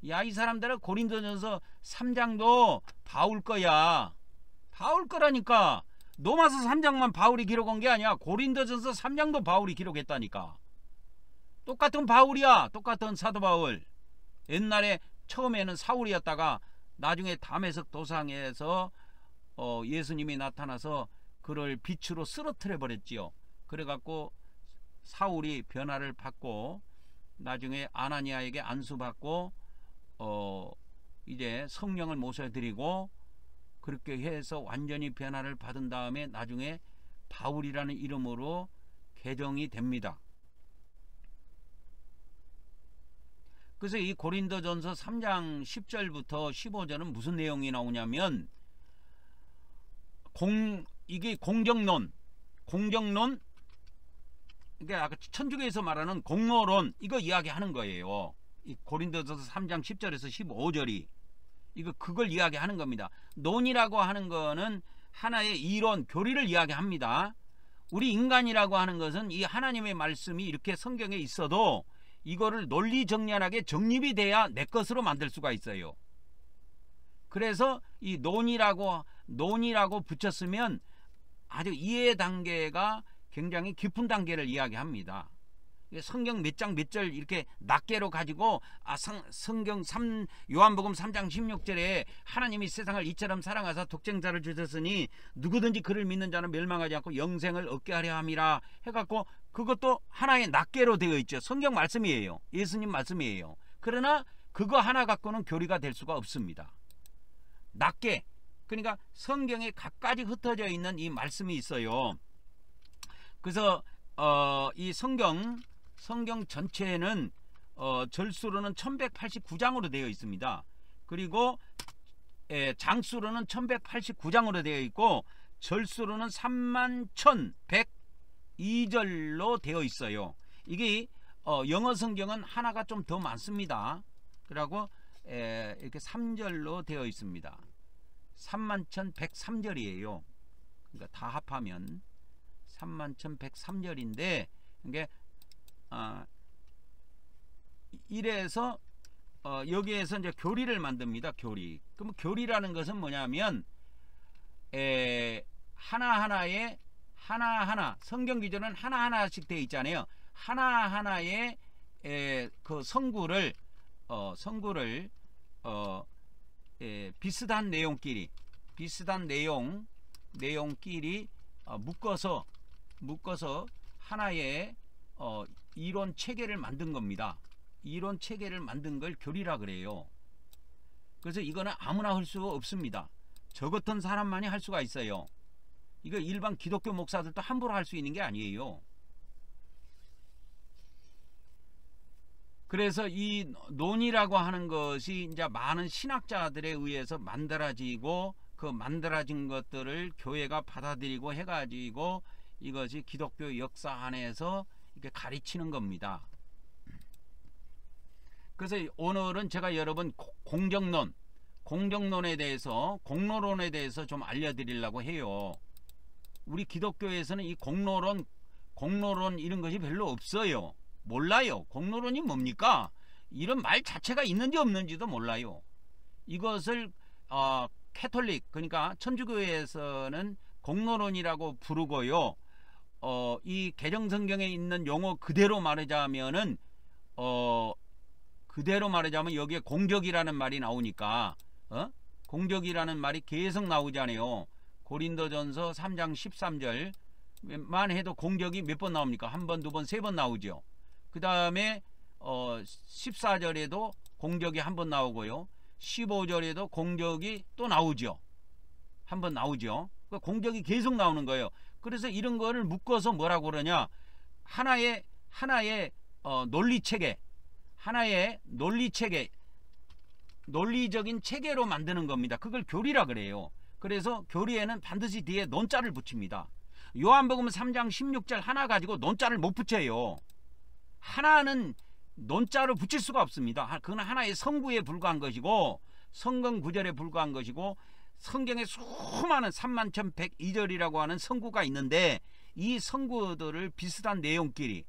A: 야, 이 사람들은 고린도전서 3장도 바울 거야. 바울 거라니까. 로마서 3장만 바울이 기록한 게 아니야. 고린도전서 3장도 바울이 기록했다니까. 똑같은 바울이야. 똑같은 사도 바울. 옛날에 처음에는 사울이었다가 나중에 다메섹 도상에서 예수님이 나타나서 그를 빛으로 쓰러뜨려 버렸지요. 그래갖고 사울이 변화를 받고 나중에 아나니아에게 안수받고 이제 성령을 모셔드리고 그렇게 해서 완전히 변화를 받은 다음에 나중에 바울이라는 이름으로 개정이 됩니다. 그래서 이 고린도전서 3장 10절부터 15절은 무슨 내용이 나오냐면, 이게 공정론, 이게 아까 천주교에서 말하는 공로론, 이거 이야기하는 거예요. 이 고린도전서 3장 10절에서 15절이 그걸 이야기하는 겁니다. 논이라고 하는 거는 하나의 이론, 교리를 이야기합니다. 우리 인간이라고 하는 것은 이 하나님의 말씀이 이렇게 성경에 있어도 이거를 논리정연하게 정립이 돼야 내 것으로 만들 수가 있어요. 그래서 이 논이라고 붙였으면 아주 이해 단계가 굉장히 깊은 단계를 이야기합니다. 성경 몇 장 몇 절 이렇게 낱개로 가지고 성경 요한복음 3장 16절에 하나님이 세상을 이처럼 사랑하사 독생자를 주셨으니 누구든지 그를 믿는 자는 멸망하지 않고 영생을 얻게 하려 함이라 해갖고, 그것도 하나의 낱개로 되어 있죠. 성경 말씀이에요. 예수님 말씀이에요. 그러나 그거 하나 갖고는 교리가 될 수가 없습니다. 낱개, 그러니까 성경에 각가지 흩어져 있는 이 말씀이 있어요. 그래서 이 성경 전체는 절수로는 1189장으로 되어 있습니다. 그리고 장수로는 1189장으로 되어 있고 절수로는 31,102절로 되어 있어요. 이게 영어 성경은 하나가 좀 더 많습니다. 그리고 이렇게 3절로 되어 있습니다. 31,103절이에요. 그러니까 다 합하면 31,103절인데, 이게 이래서 여기에서 이제 교리를 만듭니다. 교리. 그럼 교리라는 것은 뭐냐면 하나하나 성경 기준은 하나하나씩 되어 있잖아요. 하나하나의 그 성구를 비슷한 내용끼리 묶어서 하나의 이론 체계를 만든 겁니다. 이론 체계를 만든 걸 교리라 그래요. 그래서 이거는 아무나 할 수가 없습니다. 저 같은 사람만이 할 수가 있어요. 이거 일반 기독교 목사들도 함부로 할 수 있는 게 아니에요. 그래서 이 논이라고 하는 것이 이제 많은 신학자들에 의해서 만들어지고, 그 만들어진 것들을 교회가 받아들이고 해가지고 이것이 기독교 역사 안에서 이렇게 가르치는 겁니다. 그래서 오늘은 제가 여러분 공정론에 대해서, 공로론에 대해서 좀 알려드리려고 해요. 우리 기독교에서는 이 공로론 이런 것이 별로 없어요. 몰라요. 공로론이 뭡니까? 이런 말 자체가 있는지 없는지도 몰라요. 이것을 캐톨릭, 그러니까 천주교에서는 공로론이라고 부르고요. 이 개정성경에 있는 용어 그대로 말하자면 여기에 공적이라는 말이 나오니까 공적이라는 말이 계속 나오잖아요. 고린도전서 3장 13절만 해도 공적이 몇 번 나옵니까? 한 번, 두 번, 세 번 나오죠. 그 다음에 14절에도 공적이 한 번 나오고요. 15절에도 공적이 또 나오죠. 한 번 나오죠. 공적이 계속 나오는 거예요. 그래서 이런 거를 묶어서 뭐라고 그러냐, 하나의 논리체계, 논리적인 체계로 만드는 겁니다. 그걸 교리라 그래요. 그래서 교리에는 반드시 뒤에 논자를 붙입니다. 요한복음 3장 16절 하나 가지고 논자를 못 붙여요. 하나는 논자로 붙일 수가 없습니다. 그건 하나의 성구에 불과한 것이고 성경 구절에 불과한 것이고 성경에 수많은 31,102절이라고 하는 성구가 있는데 이 성구들을 비슷한 내용끼리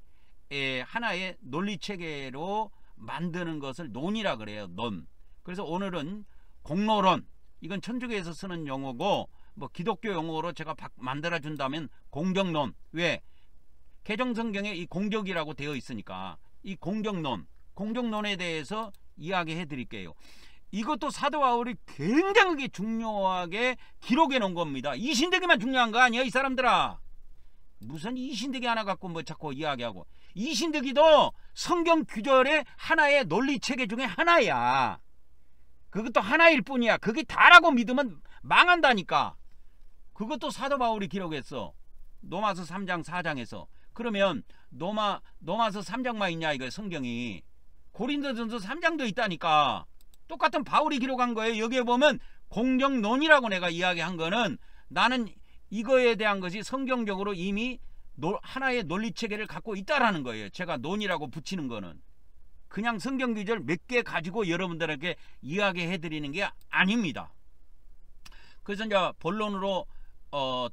A: 하나의 논리체계로 만드는 것을 논이라 그래요. 논. 그래서 오늘은 공로론, 이건 천주교에서 쓰는 용어고 뭐 기독교 용어로 제가 만들어 준다면 공정론. 왜? 개정성경에 이 공적이라고 되어 있으니까 이 공정론에 대해서 이야기해 드릴게요. 이것도 사도 바울이 굉장히 중요하게 기록해 놓은 겁니다. 이 신대기만 중요한 거 아니야 이 사람들아. 무슨 이 신대기 하나 갖고 뭐 자꾸 이야기하고. 이 신대기도 성경 규절의 하나의 논리체계 중에 하나야. 그것도 하나일 뿐이야. 그게 다라고 믿으면 망한다니까. 그것도 사도 바울이 기록했어. 로마서 3장 4장에서. 그러면 로마서 3장만 있냐 이거 성경이. 고린도전서 3장도 있다니까. 똑같은 바울이 기록한 거예요. 여기에 보면 공정론이라고 내가 이야기한 거는 나는 이거에 대한 것이 성경적으로 이미 하나의 논리체계를 갖고 있다라는 거예요. 제가 논이라고 붙이는 거는 그냥 성경 구절 몇 개 가지고 여러분들에게 이야기해 드리는 게 아닙니다. 그래서 이제 본론으로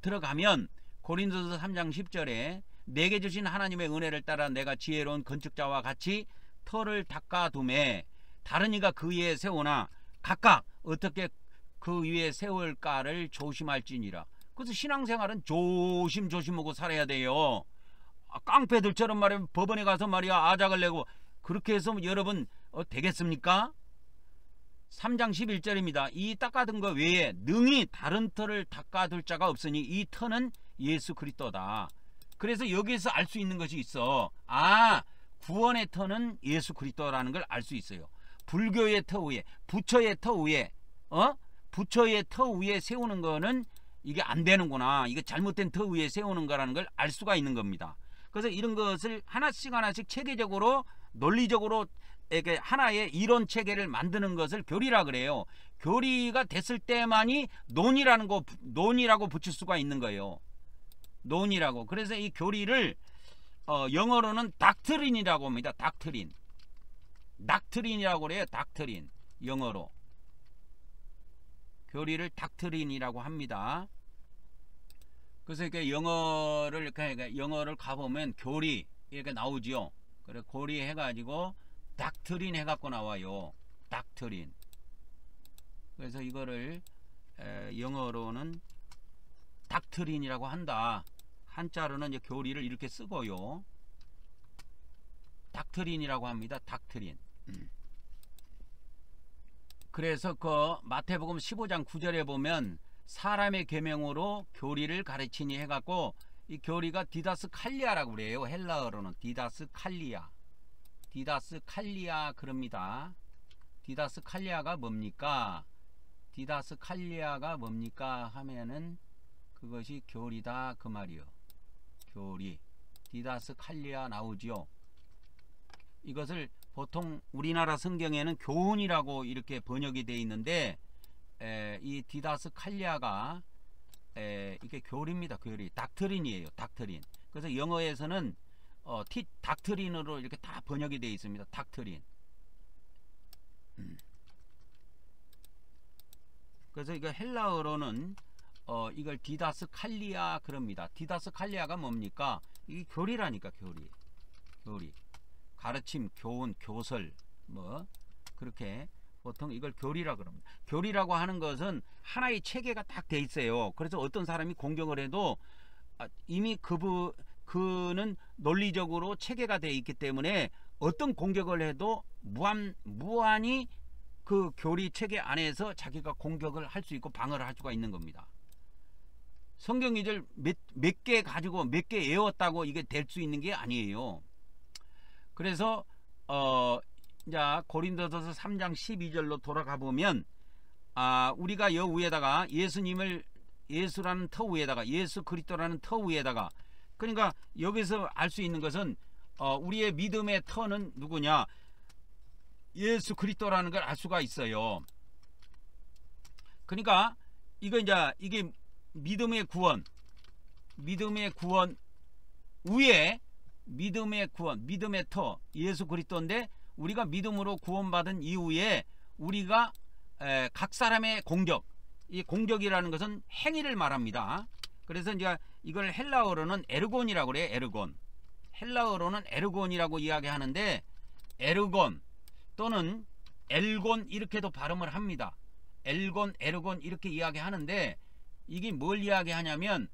A: 들어가면 고린도서 3장 10절에 내게 주신 하나님의 은혜를 따라 내가 지혜로운 건축자와 같이 터를 닦아둠에 다른 이가 그 위에 세우나 각각 어떻게 그 위에 세울까를 조심할지니라. 그래서 신앙생활은 조심조심하고 살아야 돼요. 깡패들처럼 말이야 법원에 가서 말이야 아작을 내고 그렇게 해서 여러분 되겠습니까? 3장 11절입니다. 이 닦아둔 것 외에 능히 다른 터를 닦아둘 자가 없으니 이 터는 예수 그리스도다. 그래서 여기에서 알 수 있는 것이 있어. 구원의 터는 예수 그리스도라는 걸 알 수 있어요. 불교의 터 위에, 부처의 터 위에, 부처의 터 위에 세우는 거는 이게 안 되는구나. 이게 잘못된 터 위에 세우는 거라는 걸 알 수가 있는 겁니다. 그래서 이런 것을 하나씩 체계적으로 논리적으로 이렇게 하나의 이론 체계를 만드는 것을 교리라 그래요. 교리가 됐을 때만이 논이라고 붙일 수가 있는 거예요. 논이라고. 그래서 이 교리를 영어로는 닥트린이라고 합니다. 닥트린이라고 그래요. 닥트린. 영어로 교리를 닥트린이라고 합니다. 그래서 이렇게 영어를 가보면 교리 이렇게 나오지요. 그래 교리 해가지고 닥트린 해갖고 나와요. 닥트린. 그래서 이거를 영어로는 닥트린이라고 한다. 한자로는 이제 교리를 이렇게 쓰고요. 닥트린이라고 합니다. 닥트린. 그래서 그 마태복음 15장 9절에 보면 사람의 계명으로 교리를 가르치니 해갖고 이 교리가 디다스칼리아라고 그래요. 헬라어로는 디다스칼리아 그럽니다. 디다스칼리아가 뭡니까? 디다스칼리아가 뭡니까 하면은 그것이 교리다 그 말이요. 교리. 디다스칼리아 나오지요. 이것을 보통 우리나라 성경에는 교훈이라고 이렇게 번역이 되어 있는데 이 디다스칼리아가 이게 교리입니다. 교리. 닥트린이에요. 닥트린. 그래서 영어에서는 닥트린으로 이렇게 다 번역이 되어 있습니다. 닥트린. 그래서 이거 헬라어로는 이걸 디다스칼리아 그럽니다. 디다스칼리아가 뭡니까? 이게 교리라니까. 교리. 가르침, 교훈, 교설 뭐 그렇게 보통 이걸 교리라 그럽니다. 교리라고 하는 것은 하나의 체계가 딱 돼 있어요. 그래서 어떤 사람이 공격을 해도 이미 그는 논리적으로 체계가 돼 있기 때문에 어떤 공격을 해도 무한히 그 교리 체계 안에서 자기가 공격을 할 수 있고 방어를 할 수가 있는 겁니다. 성경 구절 몇 개 가지고 몇 개 외웠다고 이게 될 수 있는 게 아니에요. 그래서 이제 고린도서서 3장 12절로 돌아가 보면 우리가 여 위에다가 예수라는 터 위에다가 예수 그리스도라는 터 위에다가 그러니까 여기서 알 수 있는 것은 우리의 믿음의 터는 누구냐? 예수 그리스도라는 걸 알 수가 있어요. 그러니까 이게 믿음의 구원, 믿음의 구원 위에 믿음의 구원, 믿음의 터 예수 그리스도인데 우리가 믿음으로 구원받은 이후에 우리가 각 사람의 공적, 이 공적이라는 것은 행위를 말합니다. 그래서 이제 이걸 헬라어로는 에르곤이라고 그래요. 에르곤. 헬라어로는 에르곤이라고 이야기하는데 에르곤 또는 엘곤 이렇게도 발음을 합니다. 엘곤, 에르곤 이렇게 이야기하는데 이게 뭘 이야기하냐면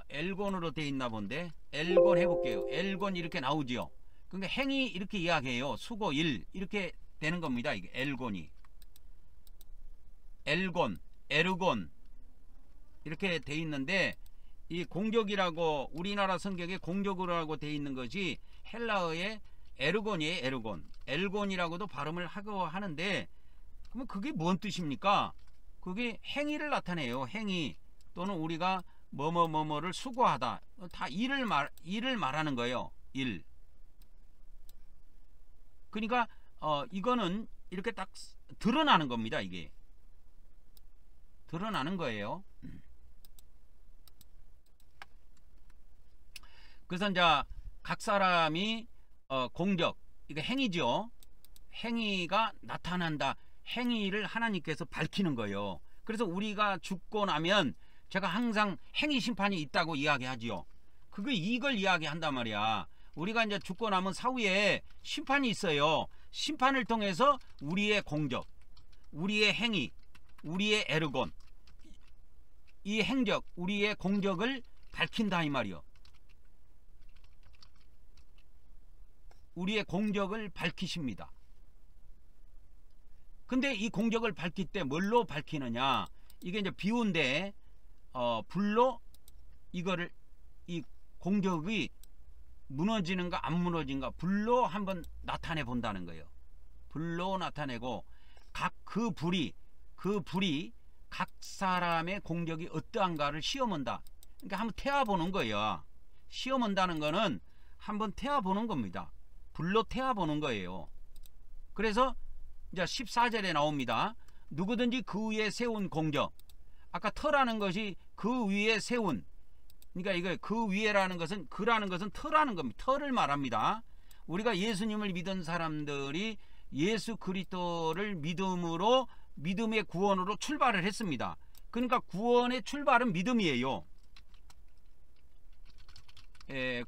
A: 엘곤으로 돼 있나 본데 엘곤 해볼게요. 엘곤 이렇게 나오지요. 그러니까 행위 이렇게 이야기해요. 수고 일 이렇게 되는 겁니다. 이게 엘곤이 엘곤, 에르곤 이렇게 돼 있는데 이 공적이라고 우리나라 성경에 공적으로라고 돼 있는 것이 헬라어의 에르곤이에요. 에르곤, 엘곤이라고도 발음을 하고 하는데 그러면 그게 뭔 뜻입니까? 그게 행위를 나타내요. 행위 또는 우리가 뭐뭐뭐뭐를 수고하다 다 일을 말하는 거예요. 일. 그러니까 이거는 이렇게 딱 드러나는 겁니다. 이게 드러나는 거예요. 그래서 이제 각 사람이 공적 이거 행위죠. 행위가 나타난다. 행위를 하나님께서 밝히는 거예요. 그래서 우리가 죽고 나면 제가 항상 행위 심판이 있다고 이야기하지요. 그게 이걸 이야기한단 말이야. 우리가 이제 죽고 나면 사후에 심판이 있어요. 심판을 통해서 우리의 공적, 우리의 행위, 우리의 에르곤, 이 행적, 우리의 공적을 밝힌다 이 말이요. 우리의 공적을 밝히십니다. 근데 이 공적을 밝힐 때 뭘로 밝히느냐? 이게 이제 비유인데 불로 이거를 이 공적이 무너지는가 안 무너진가 불로 한번 나타내 본다는 거예요. 불로 나타내고 그 불이 각 사람의 공적이 어떠한가를 시험한다. 그러니까 한번 태워보는 거예요. 시험한다는 거는 한번 태워보는 겁니다. 불로 태워보는 거예요. 그래서 이제 14절에 나옵니다. 누구든지 그 위에 세운 공적. 아까 터라는 것이 그 위에 세운. 그러니까 이거 그 위에라는 것은 그라는 것은 터라는 겁니다. 터를 말합니다. 우리가 예수님을 믿은 사람들이 예수 그리스도를 믿음으로 믿음의 구원으로 출발을 했습니다. 그러니까 구원의 출발은 믿음이에요.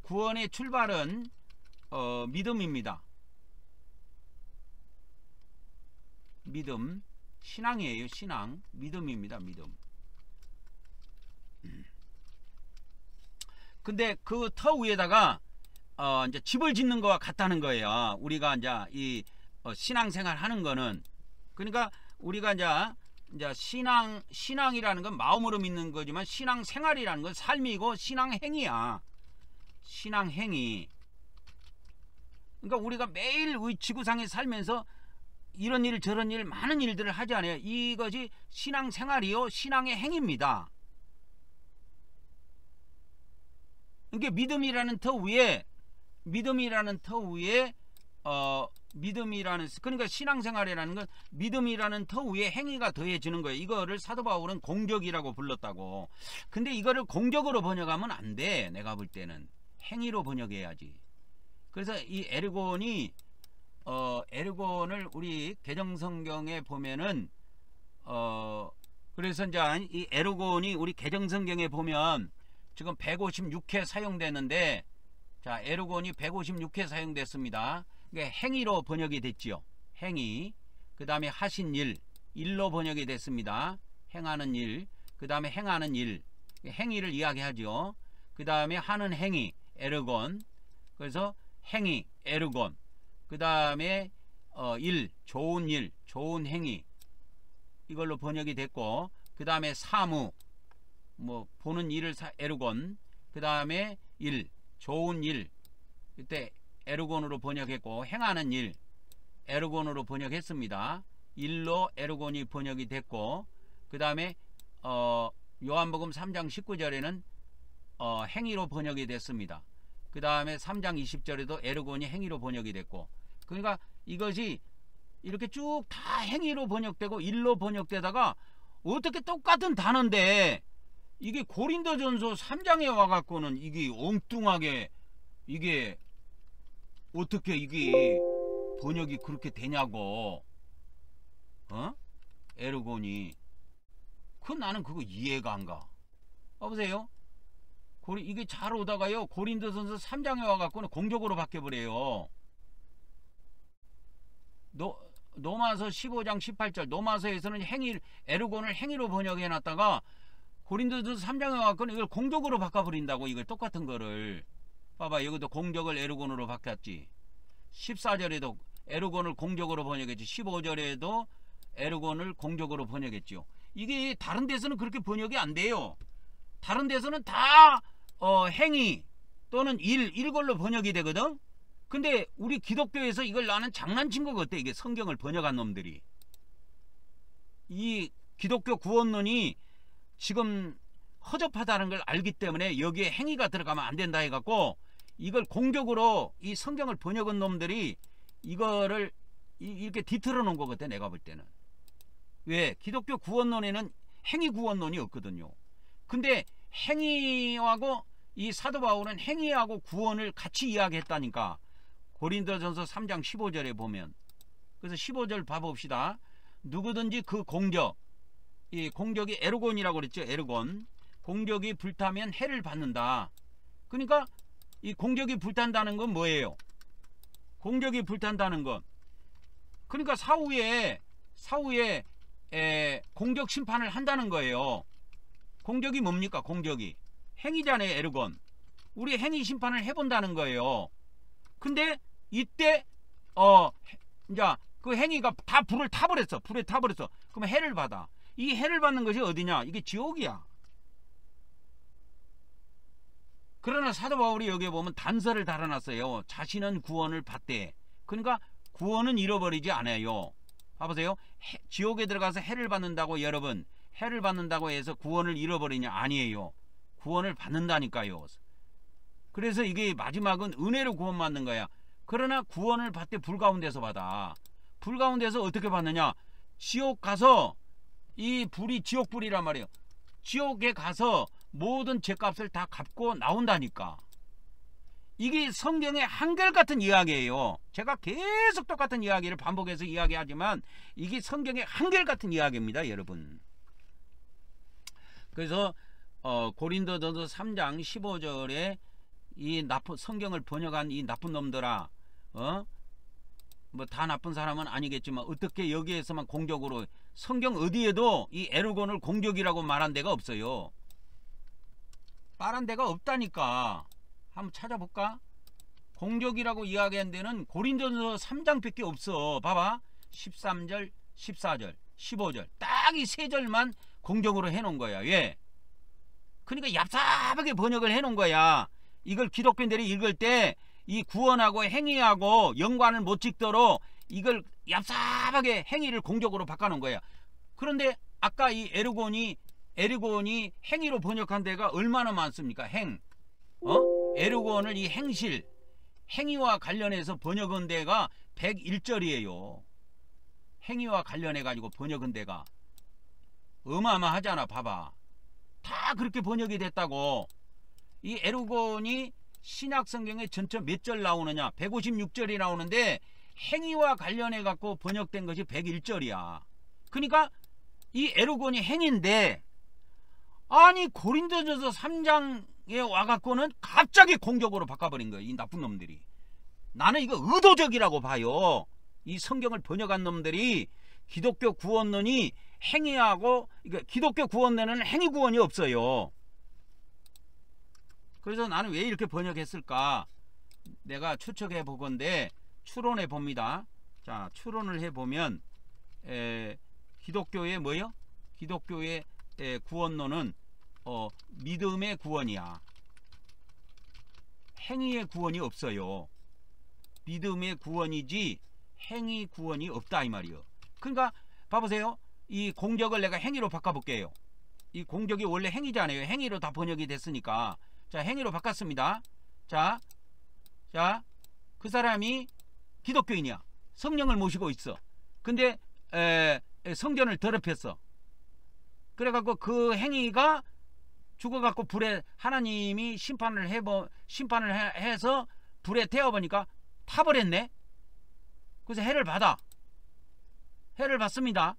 A: 구원의 출발은 믿음입니다. 믿음, 신앙이에요. 신앙, 믿음입니다. 믿음. 근데 그 터 위에다가 이제 집을 짓는 거와 같다는 거예요. 우리가 이제 신앙생활 하는 거는. 그러니까 우리가 이제 신앙이라는 건 마음으로 믿는 거지만 신앙생활이라는 건 삶이고 신앙행위야. 신앙행위. 그러니까 우리가 매일 우리 지구상에 살면서 이런 일 저런 일 많은 일들을 하지 않아요. 이것이 신앙생활이요 신앙의 행위입니다. 그러니까 믿음이라는 터 위에 그러니까 신앙생활이라는 건 믿음이라는 터 위에 행위가 더해지는 거예요. 이거를 사도 바울은 공적이라고 불렀다고. 근데 이거를 공적으로 번역하면 안 돼. 내가 볼 때는 행위로 번역해야지. 그래서 이 에르곤을 우리 개정성경에 보면은 그래서 이제 이 에르곤이 우리 개정성경에 보면 지금 156회 사용되는데, 자, 에르곤이 156회 사용됐습니다. 그러니까 행위로 번역이 됐지요. 행위. 그 다음에 하신 일, 일로 번역이 됐습니다. 행하는 일. 그 다음에 행하는 일, 행위를 이야기하죠. 그 다음에 하는 행위, 에르곤. 그래서 행위, 에르곤. 그 다음에 일, 좋은 일, 좋은 행위. 이걸로 번역이 됐고, 그 다음에 사무, 뭐 보는 일을 에르곤. 그 다음에 일, 좋은 일, 이때 에르곤으로 번역했고, 행하는 일 에르곤으로 번역했습니다. 일로 에르곤이 번역이 됐고, 그 다음에 요한복음 3장 19절에는 행위로 번역이 됐습니다. 그 다음에 3장 20절에도 에르곤이 행위로 번역이 됐고, 그러니까 이것이 이렇게 쭉 다 행위로 번역되고 일로 번역되다가 어떻게 똑같은 단어인데 이게 고린도전서 3장에 와갖고는 이게 엉뚱하게 이게 어떻게 이게 번역이 그렇게 되냐고. 에르곤이. 나는 그거 이해가 안 가. 보세요. 이게 잘 오다가요 고린도전서 3장에 와갖고는 공적으로 바뀌어버려요. 노마서 15장 18절 노마서에서는 에르곤을 행위로 번역해놨다가 고린도전서 3장에 와갖고는 이걸 공적으로 바꿔버린다고. 이걸 똑같은 거를 봐봐. 여기도 공적을 에르곤으로 바뀌었지. 14절에도 에르곤을 공적으로 번역했지. 15절에도 에르곤을 공적으로 번역했죠. 이게 다른 데서는 그렇게 번역이 안 돼요. 다른 데서는 다 행위 또는 일걸로 번역이 되거든. 근데 우리 기독교에서 이걸 나는 장난친 거 같아. 이게 성경을 번역한 놈들이. 이 기독교 구원론이 지금 허접하다는 걸 알기 때문에 여기에 행위가 들어가면 안 된다 해갖고 이걸 공격으로 이 성경을 번역한 놈들이 이거를 이렇게 뒤틀어 놓은 것 같아. 내가 볼 때는. 왜? 기독교 구원론에는 행위 구원론이 없거든요. 근데 행위하고 이 사도 바울은 행위하고 구원을 같이 이야기했다니까. 고린도전서 3장 15절에 보면. 그래서 15절 봐봅시다. 누구든지 그 공적, 이 공적이 에르곤이라고 그랬죠. 에르곤. 공적이 불타면 해를 받는다. 그러니까 이 공적이 불탄다는 건 뭐예요? 공적이 불탄다는 건 그러니까 사후에 공적 심판을 한다는 거예요. 공적이 뭡니까? 공적이 행위잖아요. 에르곤. 우리 행위 심판을 해본다는 거예요. 근데 이때 이제 그 행위가 다 불에 타버렸어. 그러면 해를 받아. 이 해를 받는 것이 어디냐? 이게 지옥이야. 그러나 사도 바울이 여기에 보면 단서를 달아놨어요. 자신은 구원을 받되. 그러니까 구원은 잃어버리지 않아요. 봐보세요. 지옥에 들어가서 해를 받는다고 여러분 해를 받는다고 해서 구원을 잃어버리냐? 아니에요. 구원을 받는다니까요. 그래서 이게 마지막은 은혜로 구원받는 거야. 그러나 구원을 받되 불 가운데서 받아. 불 가운데서 어떻게 받느냐? 지옥 가서 이 불이 지옥불이란 말이에요. 지옥에 가서 모든 죄값을 다 갚고 나온다니까. 이게 성경의 한결같은 이야기예요. 제가 계속 똑같은 이야기를 반복해서 이야기하지만 이게 성경의 한결같은 이야기입니다, 여러분. 그래서 고린도전서 3장 15절에 이 성경을 번역한 이 나쁜 놈들아, 뭐 다 나쁜 사람은 아니겠지만 어떻게 여기에서만 공적으로, 성경 어디에도 이 에르곤을 공적이라고 말한 데가 없어요. 말한 데가 없다니까. 한번 찾아볼까? 공적이라고 이야기한 데는 고린도전서 3장밖에 없어. 봐봐. 13절, 14절, 15절. 딱 이 세 절만 공적으로 해놓은 거야. 왜? 그러니까 얍삽하게 번역을 해놓은 거야. 이걸 기독교인들이 읽을 때 이 구원하고 행위하고 연관을 못 짓도록 이걸 얍삽하게 행위를 공적으로 바꿔놓은 거야. 그런데 아까 이 에르곤이 행위로 번역한 데가 얼마나 많습니까? 에르곤을 이 행위와 관련해서 번역한 데가 101절이에요. 행위와 관련해 가지고 번역한 데가 어마어마하잖아. 봐봐. 다 그렇게 번역이 됐다고. 이 에르곤이 신약 성경에 전체 몇 절 나오느냐? 156절이 나오는데 행위와 관련해 갖고 번역된 것이 101절이야. 그러니까 이 에르곤이 행위인데, 아니 고린도전서 3장에 와갖고는 갑자기 공적으로 바꿔버린 거예요. 이 나쁜 놈들이. 나는 이거 의도적이라고 봐요. 이 성경을 번역한 놈들이 기독교 구원론이 행위하고, 그러니까 기독교 구원론에는 행위 구원이 없어요. 그래서 나는 왜 이렇게 번역했을까? 내가 추측해 보건데 추론해 봅니다. 자, 추론을 해 보면 기독교의 뭐요? 기독교의 구원론은 믿음의 구원이야. 행위의 구원이 없어요. 믿음의 구원이지 행위 구원이 없다 이 말이요. 그러니까 봐보세요. 이 공적을 내가 행위로 바꿔볼게요. 이 공적이 원래 행위잖아요. 행위로 다 번역이 됐으니까. 자, 행위로 바꿨습니다. 자, 그 사람이 기독교인이야. 성령을 모시고 있어. 근데 성전을 더럽혔어. 그래갖고 그 행위가 죽어갖고 불에 하나님이 심판을 해서 불에 태워보니까 타버렸네. 그래서 해를 받아. 해를 받습니다.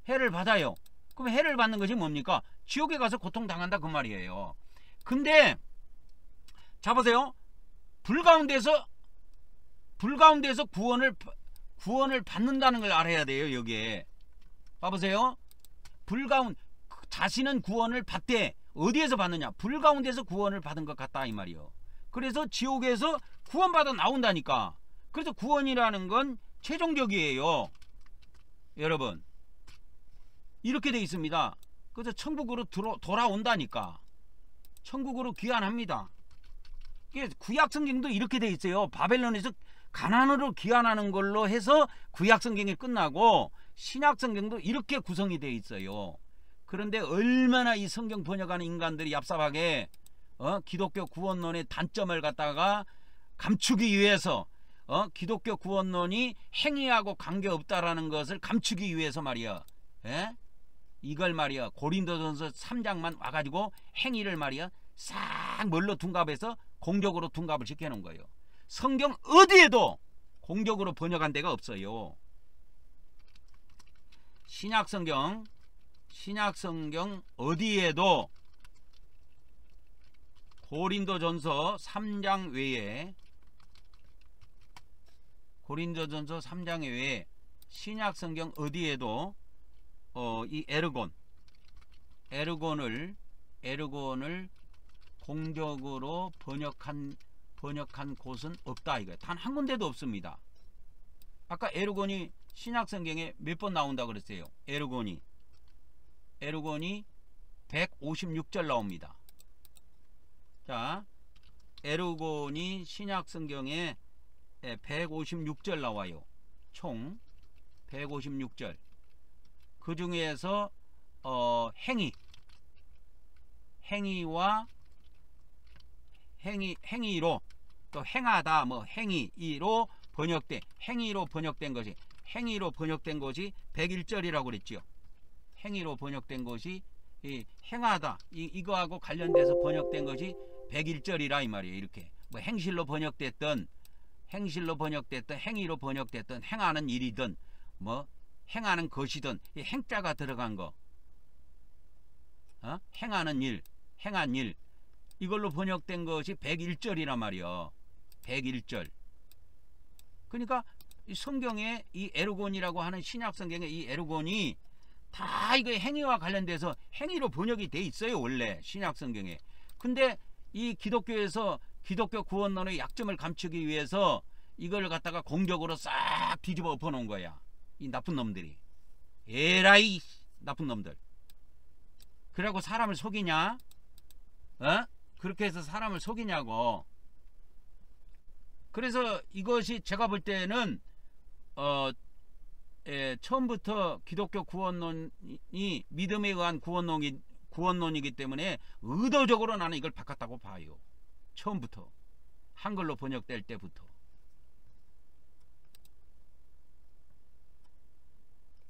A: 해를 받아요. 그럼 해를 받는 것이 뭡니까? 지옥에 가서 고통당한다 그 말이에요. 근데 자 보세요. 불 가운데서 구원을 받는다는 걸 알아야 돼요. 여기에 봐보세요. 자신은 구원을 받되 어디에서 받느냐? 불 가운데서 구원을 받은 것 같다 이 말이요. 그래서 지옥에서 구원받아 나온다니까. 그래서 구원이라는 건 최종적이에요. 여러분 이렇게 돼 있습니다. 그래서 천국으로 돌아온다니까. 천국으로 귀환합니다. 구약 성경도 이렇게 돼 있어요. 바벨론에서 가나안으로 귀환하는 걸로 해서 구약 성경이 끝나고 신약 성경도 이렇게 구성이 돼 있어요. 그런데 얼마나 이 성경 번역하는 인간들이 얍삽하게 기독교 구원론의 단점을 갖다가 감추기 위해서 기독교 구원론이 행위하고 관계없다라는 것을 감추기 위해서 말이야. 이걸 말이야 고린도전서 3장만 와가지고 행위를 말이야 싹 뭘로 둔갑해서 공적으로 둔갑을 시켜놓은 거예요. 성경 어디에도 공적으로 번역한 데가 없어요. 신약성경 어디에도 고린도전서 3장 외에 신약성경 어디에도 이 에르곤을 공적으로 번역한 곳은 없다 이거예요. 단 한 군데도 없습니다. 아까 에르곤이 신약성경에 몇 번 나온다 그랬어요. 에르곤이 156절 나옵니다. 자, 에르곤이 신약성경에 156절 나와요. 총 156절. 그 중에서 행위로 또 행하다 뭐 행위로 번역된 것이 101절이라고 그랬지요. 행위로 번역된 것이 행하다 이거하고 관련돼서 번역된 것이 101절이라 이 말이에요. 이렇게 뭐 행실로 번역됐든 행위로 번역됐든 행하는 일이든 뭐 행하는 것이든 이 행자가 들어간 거 행한 일 이걸로 번역된 것이 101절이란 말이요. 101절. 그러니까 이 성경에 이 에르곤이라고 하는 신약 성경에 이 에르곤이 다 이거 행위와 관련돼서 행위로 번역이 돼 있어요. 원래 신약 성경에. 근데 이 기독교에서 기독교 구원론의 약점을 감추기 위해서 이걸 갖다가 공적으로 싹 뒤집어 엎어 놓은 거야. 이 나쁜 놈들이. 에라이 나쁜 놈들. 그래갖고 사람을 속이냐? 그렇게 해서 사람을 속이냐고. 그래서 이것이 제가 볼 때는 처음부터 기독교 구원론이 믿음에 의한 구원론이기 때문에 의도적으로 나는 이걸 바꿨다고 봐요. 처음부터 한글로 번역될 때부터.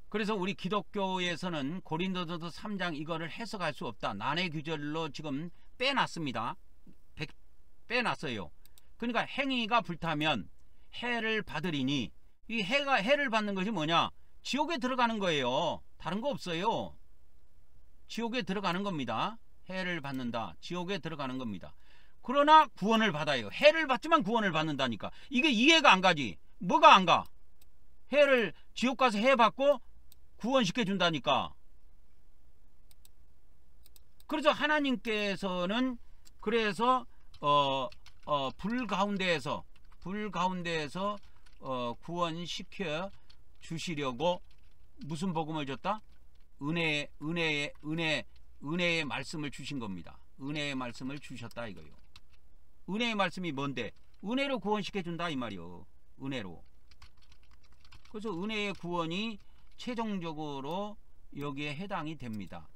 A: 그래서 우리 기독교에서는 고린도전서 3장 이거를 해석할 수 없다. 난해 규절로 지금 빼놨습니다. 빼놨어요. 그러니까 행위가 불타면 해를 받으리니 이 해를 받는 것이 뭐냐? 지옥에 들어가는 거예요. 다른 거 없어요. 지옥에 들어가는 겁니다. 해를 받는다. 지옥에 들어가는 겁니다. 그러나 구원을 받아요. 해를 받지만 구원을 받는다니까. 이게 이해가 안 가지. 뭐가 안 가? 해를 지옥 가서 해 받고 구원시켜 준다니까. 그래서 하나님께서는 그래서 불 가운데에서 구원시켜 주시려고 무슨 복음을 줬다? 은혜의 말씀을 주신 겁니다. 은혜의 말씀을 주셨다 이거요. 은혜의 말씀이 뭔데? 은혜로 구원시켜 준다 이 말이요. 은혜로. 그래서 은혜의 구원이 최종적으로 여기에 해당이 됩니다.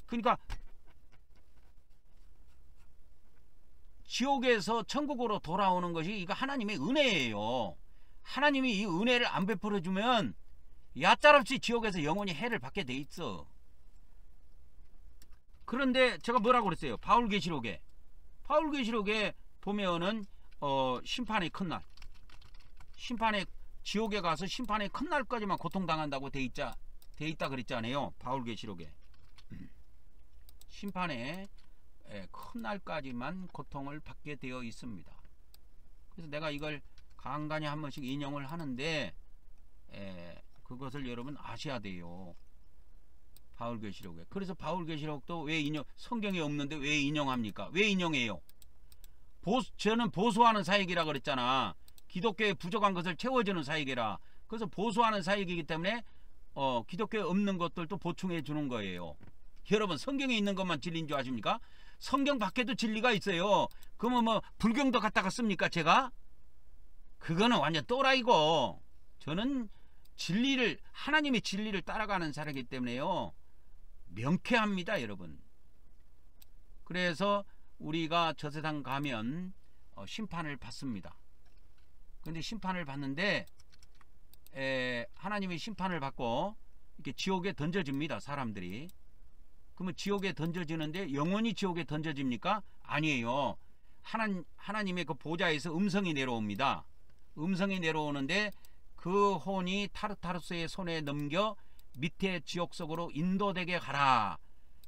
A: 그러니까 지옥에서 천국으로 돌아오는 것이 이거 하나님의 은혜예요. 하나님이 이 은혜를 안 베풀어 주면 얕짤없이 지옥에서 영원히 해를 받게 돼 있어. 그런데 제가 뭐라고 그랬어요? 바울계시록에 보면은 심판의 큰날, 심판의 지옥에 가서 심판의 큰날까지만 고통당한다고 돼 있다 그랬잖아요. 바울계시록에 심판의 큰날까지만 고통을 받게 되어 있습니다. 그래서 내가 이걸 간간히 한 번씩 인용을 하는데 그것을 여러분 아셔야 돼요. 바울계시록에. 그래서 바울계시록도 왜 성경에 없는데 왜 인용합니까? 왜 인용해요? 저는 보수하는 사역이라 그랬잖아. 기독교에 부족한 것을 채워주는 사역이라. 그래서 보수하는 사역이기 때문에 기독교에 없는 것들도 보충해 주는 거예요. 여러분, 성경에 있는 것만 진리인 줄 아십니까? 성경 밖에도 진리가 있어요. 그러면 뭐 불경도 갖다가 씁니까 제가? 그거는 완전 또라이고, 저는 하나님의 진리를 따라가는 사람이기 때문에요, 명쾌합니다 여러분. 그래서 우리가 저 세상 가면 심판을 받습니다. 근데 심판을 받는데 하나님이 심판을 받고 이렇게 지옥에 던져집니다 사람들이. 그러면 지옥에 던져지는데 영원히 지옥에 던져집니까? 아니에요. 하나님의 그 보좌에서 음성이 내려옵니다. 음성이 내려오는데 그 혼이 타르타르스의 손에 넘겨 밑에 지옥 속으로 인도되게 가라.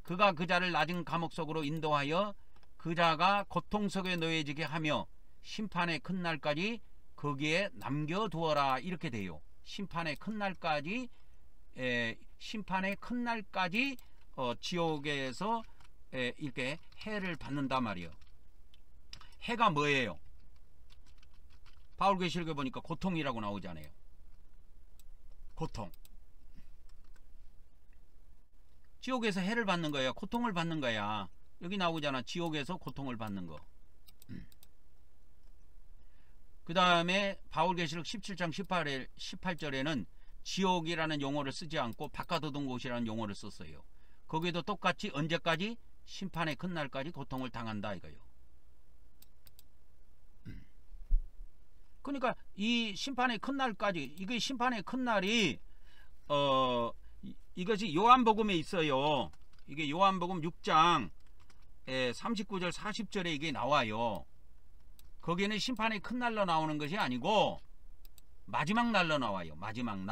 A: 그가 그 자를 낮은 감옥 속으로 인도하여 그 자가 고통 속에 놓여지게 하며 심판의 큰 날까지 거기에 남겨두어라. 이렇게 돼요. 심판의 큰 날까지 지옥에서 이렇게 해를 받는단 말이에요. 해가 뭐예요? 바울계시록에 보니까 고통이라고 나오잖아요. 고통. 지옥에서 해를 받는 거야, 고통을 받는 거야. 여기 나오잖아, 지옥에서 고통을 받는 거. 그 다음에 바울계시록 17장 18절에는 지옥이라는 용어를 쓰지 않고 바깥어둔 곳이라는 용어를 썼어요. 거기에도 똑같이 언제까지? 심판의 큰 날까지 고통을 당한다 이거요. 그러니까 이 심판의 큰 날까지, 이게 심판의 큰 날이 이것이 요한복음에 있어요. 이게 요한복음 6장 39절 40절에 이게 나와요. 거기에는 심판의 큰 날로 나오는 것이 아니고 마지막 날로 나와요. 마지막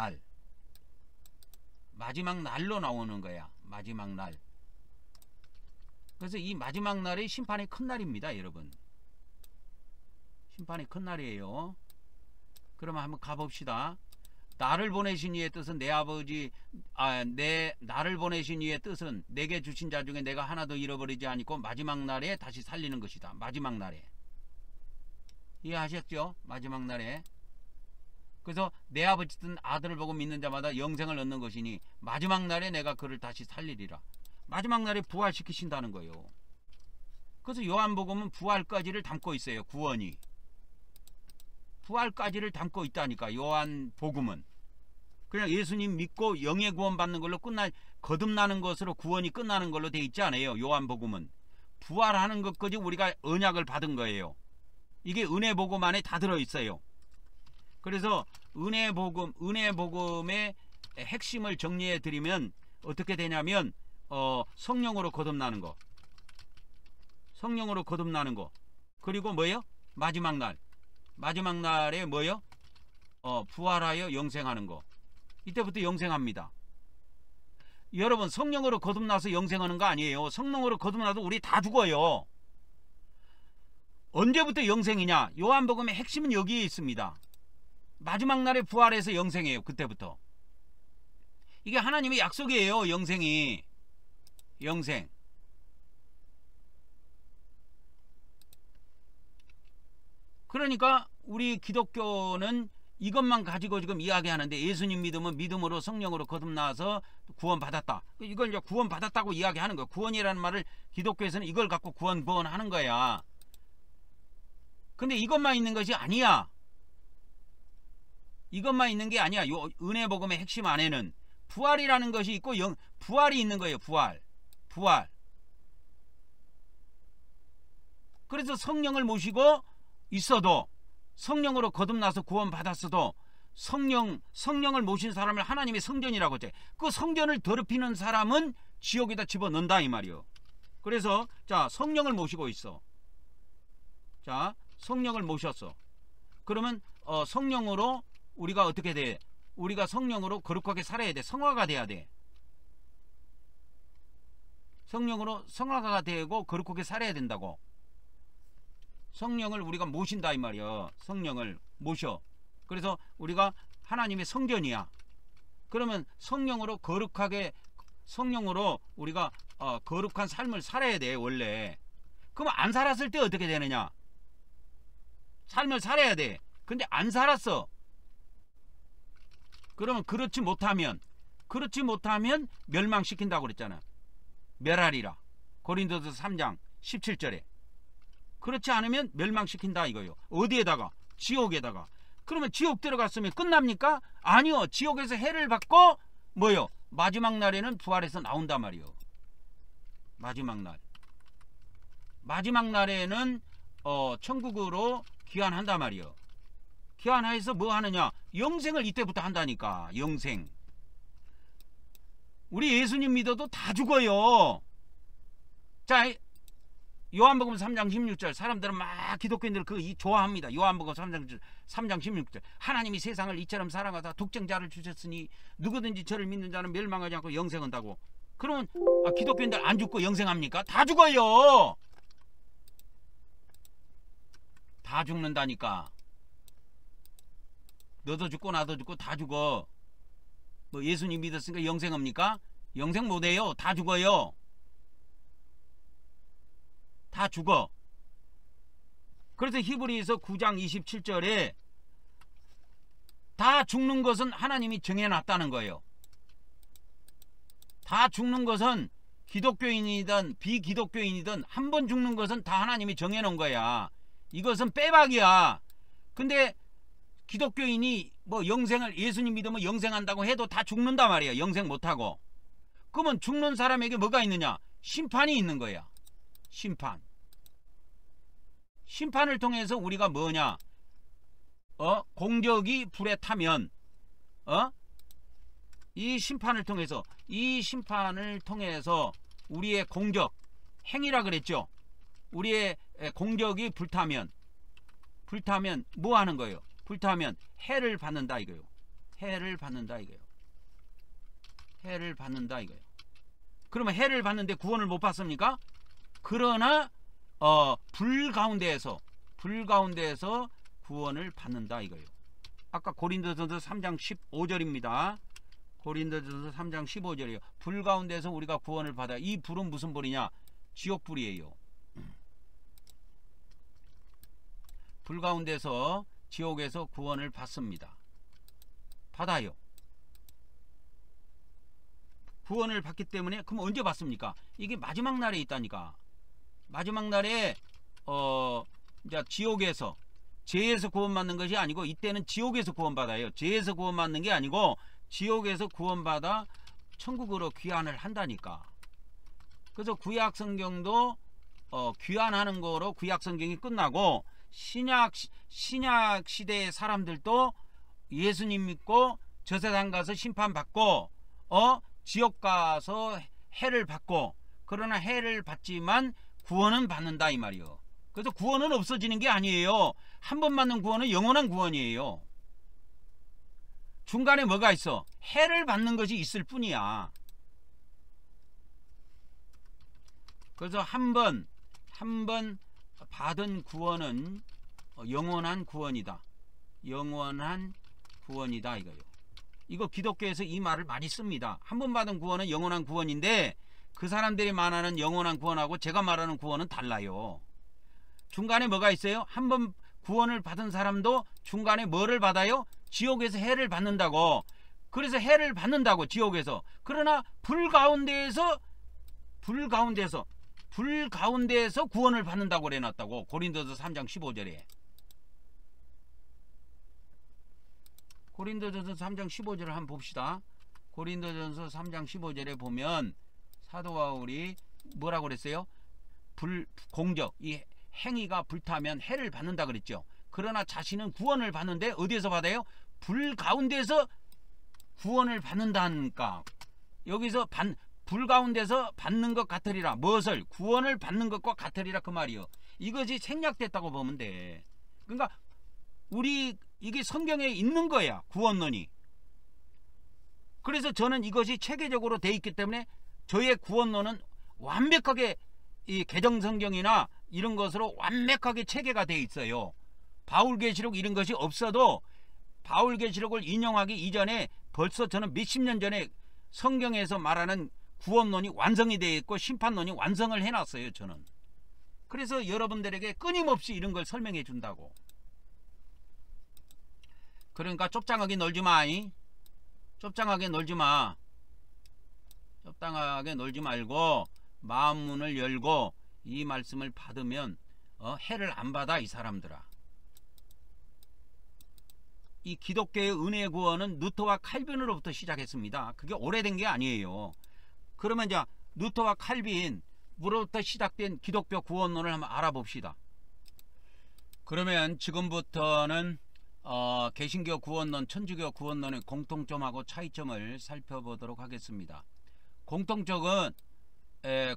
A: 날로 나오는 거야. 마지막 날. 그래서 이 마지막 날이 심판의 큰 날입니다 여러분. 심판의 큰 날이에요. 그러면 한번 가봅시다. 나를 보내신 이의 뜻은 나를 보내신 이의 뜻은 내게 주신 자 중에 내가 하나도 잃어버리지 않고 마지막 날에 다시 살리는 것이다. 마지막 날에. 이해하셨죠? 마지막 날에. 그래서 내 아버지 뜻은 아들을 보고 믿는 자마다 영생을 얻는 것이니 마지막 날에 내가 그를 다시 살리리라. 마지막 날에 부활시키신다는 거예요. 그래서 요한복음은 부활까지를 담고 있어요. 구원이. 부활까지를 담고 있다니까 요한복음은. 그냥 예수님 믿고 영의 구원 받는 걸로 거듭나는 것으로 구원이 끝나는 걸로 돼 있지 않아요. 요한복음은 부활하는 것까지 우리가 언약을 받은 거예요. 이게 은혜복음 안에 다 들어있어요. 그래서 은혜복음의 핵심을 정리해 드리면 어떻게 되냐면 성령으로 거듭나는 거, 그리고 뭐예요? 마지막 날에 뭐예요? 부활하여 영생하는 거. 이때부터 영생합니다. 여러분, 성령으로 거듭나서 영생하는 거 아니에요. 성령으로 거듭나도 우리 다 죽어요. 언제부터 영생이냐? 요한복음의 핵심은 여기에 있습니다. 마지막 날에 부활해서 영생해요. 그때부터. 이게 하나님의 약속이에요. 영생이. 영생. 그러니까 우리 기독교는 이것만 가지고 지금 이야기하는데, 예수님 믿으면 믿음으로 성령으로 거듭나서 구원받았다. 이걸 이제 구원받았다고 이야기하는 거예요. 구원이라는 말을 기독교에서는 이걸 갖고 구원하는 거야. 근데 이것만 있는 것이 아니야. 이것만 있는 게 아니야. 요 은혜복음의 핵심 안에는 부활이라는 것이 있고 부활이 있는 거예요. 부활. 그래서 성령을 모시고 있어도, 성령으로 거듭나서 구원받았어도 성령을 모신 사람을 하나님의 성전이라고 했죠. 그 성전을 더럽히는 사람은 지옥에다 집어넣는다 이 말이요. 그래서 자, 성령을 모시고 있어. 자, 성령을 모셨어. 그러면 성령으로 우리가 어떻게 돼? 우리가 성령으로 거룩하게 살아야 돼. 성화가 돼야 돼. 성령으로 성화가 되고 거룩하게 살아야 된다고. 성령을 우리가 모신다 이 말이야. 성령을 모셔. 그래서 우리가 하나님의 성전이야. 그러면 성령으로 거룩하게, 성령으로 우리가 거룩한 삶을 살아야 돼 원래. 그럼 안 살았을 때 어떻게 되느냐? 삶을 살아야 돼. 근데 안 살았어. 그러면 그렇지 못하면 멸망시킨다고 그랬잖아. 멸하리라. 고린도서 3장 17절에. 그렇지 않으면 멸망시킨다 이거요. 어디에다가? 지옥에다가. 그러면 지옥 들어갔으면 끝납니까? 아니요. 지옥에서 해를 받고 뭐요? 마지막 날에는 부활해서 나온단 말이요. 마지막 날에는 천국으로 귀환한단 말이요. 귀환해서 뭐 하느냐? 영생을 이때부터 한다니까. 영생. 우리 예수님 믿어도 다 죽어요. 자, 요한복음 3장 16절. 사람들은 막 기독교인들 좋아합니다. 요한복음 3장 16절. 하나님이 세상을 이처럼 사랑하사 독생자를 주셨으니 누구든지 저를 믿는 자는 멸망하지 않고 영생 한다고. 그러면 기독교인들 안 죽고 영생합니까? 다 죽어요. 다 죽는다니까. 너도 죽고 나도 죽고 다 죽어. 뭐 예수님 믿었으니까 영생합니까? 영생 못해요. 다 죽어요. 다 죽어. 그래서 히브리서 9장 27절에 다 죽는 것은 하나님이 정해놨다는 거예요. 다 죽는 것은 기독교인이든 비기독교인이든 한 번 죽는 것은 다 하나님이 정해놓은 거야. 이것은 빼박이야. 근데 기독교인이 뭐 영생을, 예수님 믿으면 영생한다고 해도 다 죽는단 말이야. 영생 못하고. 그러면 죽는 사람에게 뭐가 있느냐? 심판이 있는 거야. 심판을 통해서 우리가 뭐냐? 공적이 불에 타면 이 심판을 통해서 우리의 공적, 행위라 그랬죠. 우리의 공적이 불타면 뭐 하는 거예요? 불타면 해를 받는다 이거요. 해를 받는다 이거요. 그러면 해를 받는데 구원을 못 받습니까? 그러나 불 가운데에서 구원을 받는다 이거예요. 아까 고린도전서 3장 15절입니다. 고린도전서 3장 15절이에요. 불 가운데서 우리가 구원을 받아. 이 불은 무슨 불이냐? 지옥불이에요. 불 가운데서 지옥에서 구원을 받습니다. 받아요. 구원을 받기 때문에. 그럼 언제 받습니까? 이게 마지막 날에 있다니까. 마지막 날에 이제 지옥에서, 죄에서 구원받는 것이 아니고, 이때는 지옥에서 구원받아요. 죄에서 구원받는 게 아니고 지옥에서 구원받아 천국으로 귀환을 한다니까. 그래서 구약성경도 귀환하는 거로 구약성경이 끝나고, 신약 시대의 사람들도 예수님 믿고 저 세상 가서 심판받고 지옥 가서 해를 받고, 그러나 해를 받지만 구원은 받는다 이 말이요. 그래서 구원은 없어지는 게 아니에요. 한 번 받는 구원은 영원한 구원이에요. 중간에 뭐가 있어? 해를 받는 것이 있을 뿐이야. 그래서 한 번 받은 구원은 영원한 구원이다. 영원한 구원이다 이거요. 이거 기독교에서 이 말을 많이 씁니다. 한 번 받은 구원은 영원한 구원인데, 그 사람들이 말하는 영원한 구원하고 제가 말하는 구원은 달라요. 중간에 뭐가 있어요? 한 번 구원을 받은 사람도 중간에 뭐를 받아요? 지옥에서 해를 받는다고. 그래서 해를 받는다고, 지옥에서. 그러나 불 가운데에서 구원을 받는다고 그래놨다고. 고린도서 3장 15절에. 고린도전서 3장 15절을 한번 봅시다. 고린도전서 3장 15절에 보면 사도 바울이 뭐라고 그랬어요? 공적, 이 행위가 불타면 해를 받는다 그랬죠. 그러나 자신은 구원을 받는데 어디에서 받아요? 불 가운데서 구원을 받는다니까. 여기서 불 가운데서 받는 것 같으리라. 무엇을? 구원을 받는 것과 같으리라 그 말이요. 이것이 생략됐다고 보면 돼. 그러니까 우리 이게 성경에 있는 거야, 구원론이. 그래서 저는 이것이 체계적으로 돼 있기 때문에 저의 구원론은 완벽하게 이 개정성경이나 이런 것으로 완벽하게 체계가 돼 있어요. 바울계시록 이런 것이 없어도 바울계시록을 인용하기 이전에 벌써 저는 몇십 년 전에 성경에서 말하는 구원론이 완성이 되어 있고 심판론이 완성을 해놨어요, 저는. 그래서 여러분들에게 끊임없이 이런 걸 설명해 준다고. 그러니까 좁장하게 놀지 마. 좁장하게 놀지 마. 좁장하게 놀지 말고 마음 문을 열고 이 말씀을 받으면 해를 안 받아, 이 사람들아. 이 기독교의 은혜 구원은 루터와 칼빈으로부터 시작했습니다. 그게 오래된 게 아니에요. 그러면 이제 루터와 칼빈으로부터 시작된 기독교 구원론을 한번 알아봅시다. 그러면 지금부터는 개신교 구원론, 천주교 구원론의 공통점하고 차이점을 살펴보도록 하겠습니다. 공통점은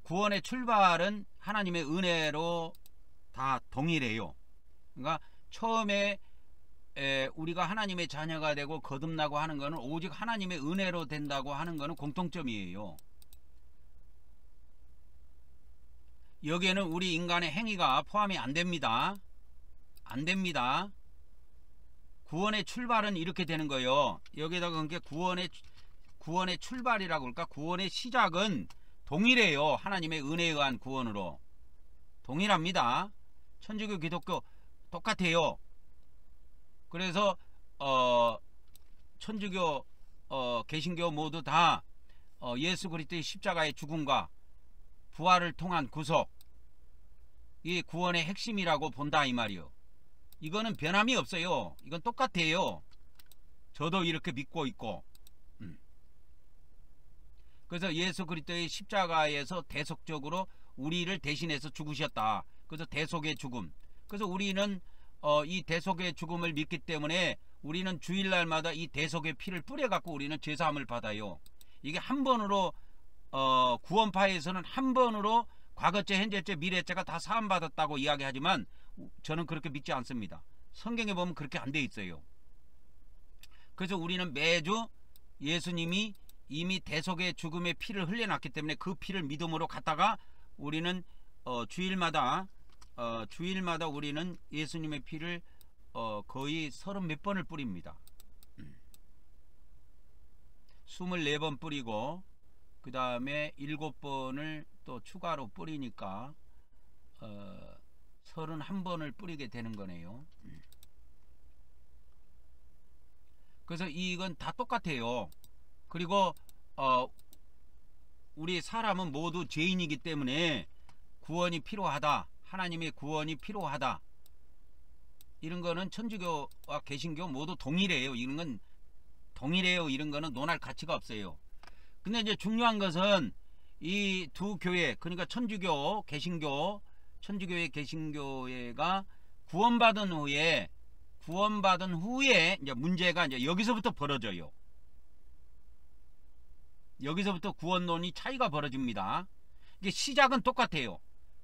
A: 구원의 출발은 하나님의 은혜로 다 동일해요. 그러니까 처음에 우리가 하나님의 자녀가 되고 거듭나고 하는 것은 오직 하나님의 은혜로 된다고 하는 것은 공통점이에요. 여기에는 우리 인간의 행위가 포함이 안 됩니다. 안 됩니다. 구원의 출발은 이렇게 되는 거예요. 여기다가 그러니까 구원의 출발이라고 그럴까? 구원의 시작은 동일해요. 하나님의 은혜에 의한 구원으로 동일합니다. 천주교, 기독교 똑같아요. 그래서 천주교, 개신교 모두 다 예수 그리스도의 십자가의 죽음과 부활을 통한 구속, 이 구원의 핵심이라고 본다 이 말이요. 이거는 변함이 없어요. 이건 똑같아요. 저도 이렇게 믿고 있고. 그래서 예수 그리스도의 십자가에서 대속적으로 우리를 대신해서 죽으셨다. 그래서 대속의 죽음. 그래서 우리는 이 대속의 죽음을 믿기 때문에 우리는 주일날마다 이 대속의 피를 뿌려갖고 우리는 죄사함을 받아요. 이게 한 번으로 구원파에서는 한 번으로 과거죄, 현재죄, 미래죄가 다 사함받았다고 이야기하지만 저는 그렇게 믿지 않습니다. 성경에 보면 그렇게 안 돼 있어요. 그래서 우리는 매주 예수님이 이미 대속의 죽음의 피를 흘려놨기 때문에 그 피를 믿음으로 갖다가 우리는 주일마다 우리는 예수님의 피를 거의 30몇 번을 뿌립니다. 24번 뿌리고 그 다음에 7번을 또 추가로 뿌리니까 31번을 뿌리게 되는 거네요. 그래서 이건 다 똑같아요. 그리고 우리 사람은 모두 죄인이기 때문에 구원이 필요하다. 하나님의 구원이 필요하다. 이런 거는 천주교와 개신교 모두 동일해요. 이런 건 동일해요. 이런 거는 논할 가치가 없어요. 근데 이제 중요한 것은 이 두 교회, 그러니까 천주교, 개신교, 천주교회, 개신교회가 구원받은 후에 이제 문제가 이제 여기서부터 벌어져요. 여기서부터 구원론이 차이가 벌어집니다. 이게 시작은 똑같아요.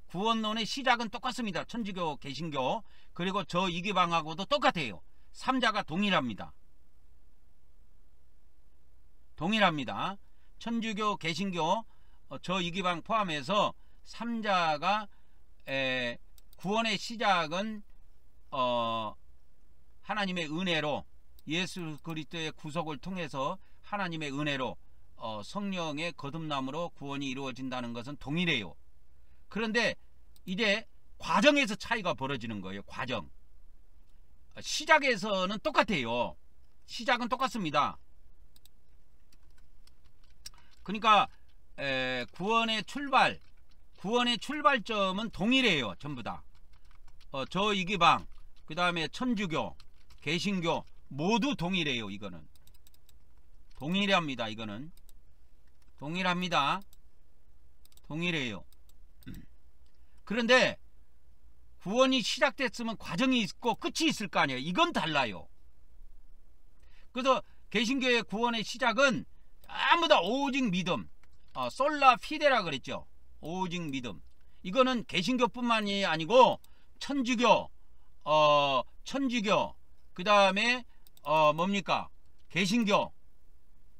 A: 구원론의 시작은 똑같습니다. 천주교, 개신교, 그리고 저 이기방하고도 똑같아요. 3자가 동일합니다. 동일합니다. 천주교, 개신교, 저 이기방 포함해서 3자가 구원의 시작은 하나님의 은혜로, 예수 그리스도의 구속을 통해서 하나님의 은혜로 성령의 거듭남으로 구원이 이루어진다는 것은 동일해요. 그런데 이제 과정에서 차이가 벌어지는 거예요. 과정. 시작에서는 똑같아요. 시작은 똑같습니다. 그러니까 구원의 출발점은 동일해요. 전부 다. 저 이기방, 그 다음에 천주교, 개신교 모두 동일해요. 이거는 동일합니다. 이거는 동일합니다. 동일해요. 그런데 구원이 시작됐으면 과정이 있고 끝이 있을 거 아니에요. 이건 달라요. 그래서 개신교의 구원의 시작은 전부 다 오직 믿음, 솔라 피데라 그랬죠. 오직 믿음. 이거는 개신교뿐만이 아니고 천주교, 천주교, 그 다음에 뭡니까? 개신교,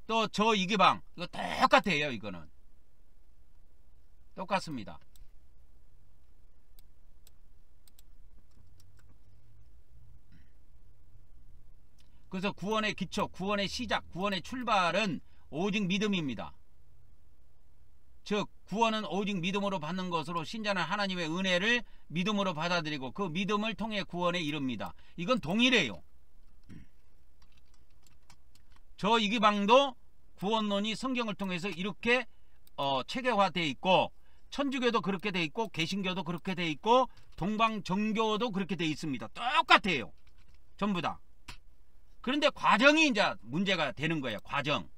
A: 또 저 이기방, 이거 똑같아요. 이거는 똑같습니다. 그래서 구원의 기초, 구원의 시작, 구원의 출발은 오직 믿음입니다. 즉 구원은 오직 믿음으로 받는 것으로 신자는 하나님의 은혜를 믿음으로 받아들이고 그 믿음을 통해 구원에 이릅니다. 이건 동일해요. 저 이기방도 구원론이 성경을 통해서 이렇게 체계화되어 있고, 천주교도 그렇게 되어 있고, 개신교도 그렇게 되어 있고, 동방정교도 그렇게 되어 있습니다. 똑같아요. 전부 다. 그런데 과정이 이제 문제가 되는 거예요. 과정.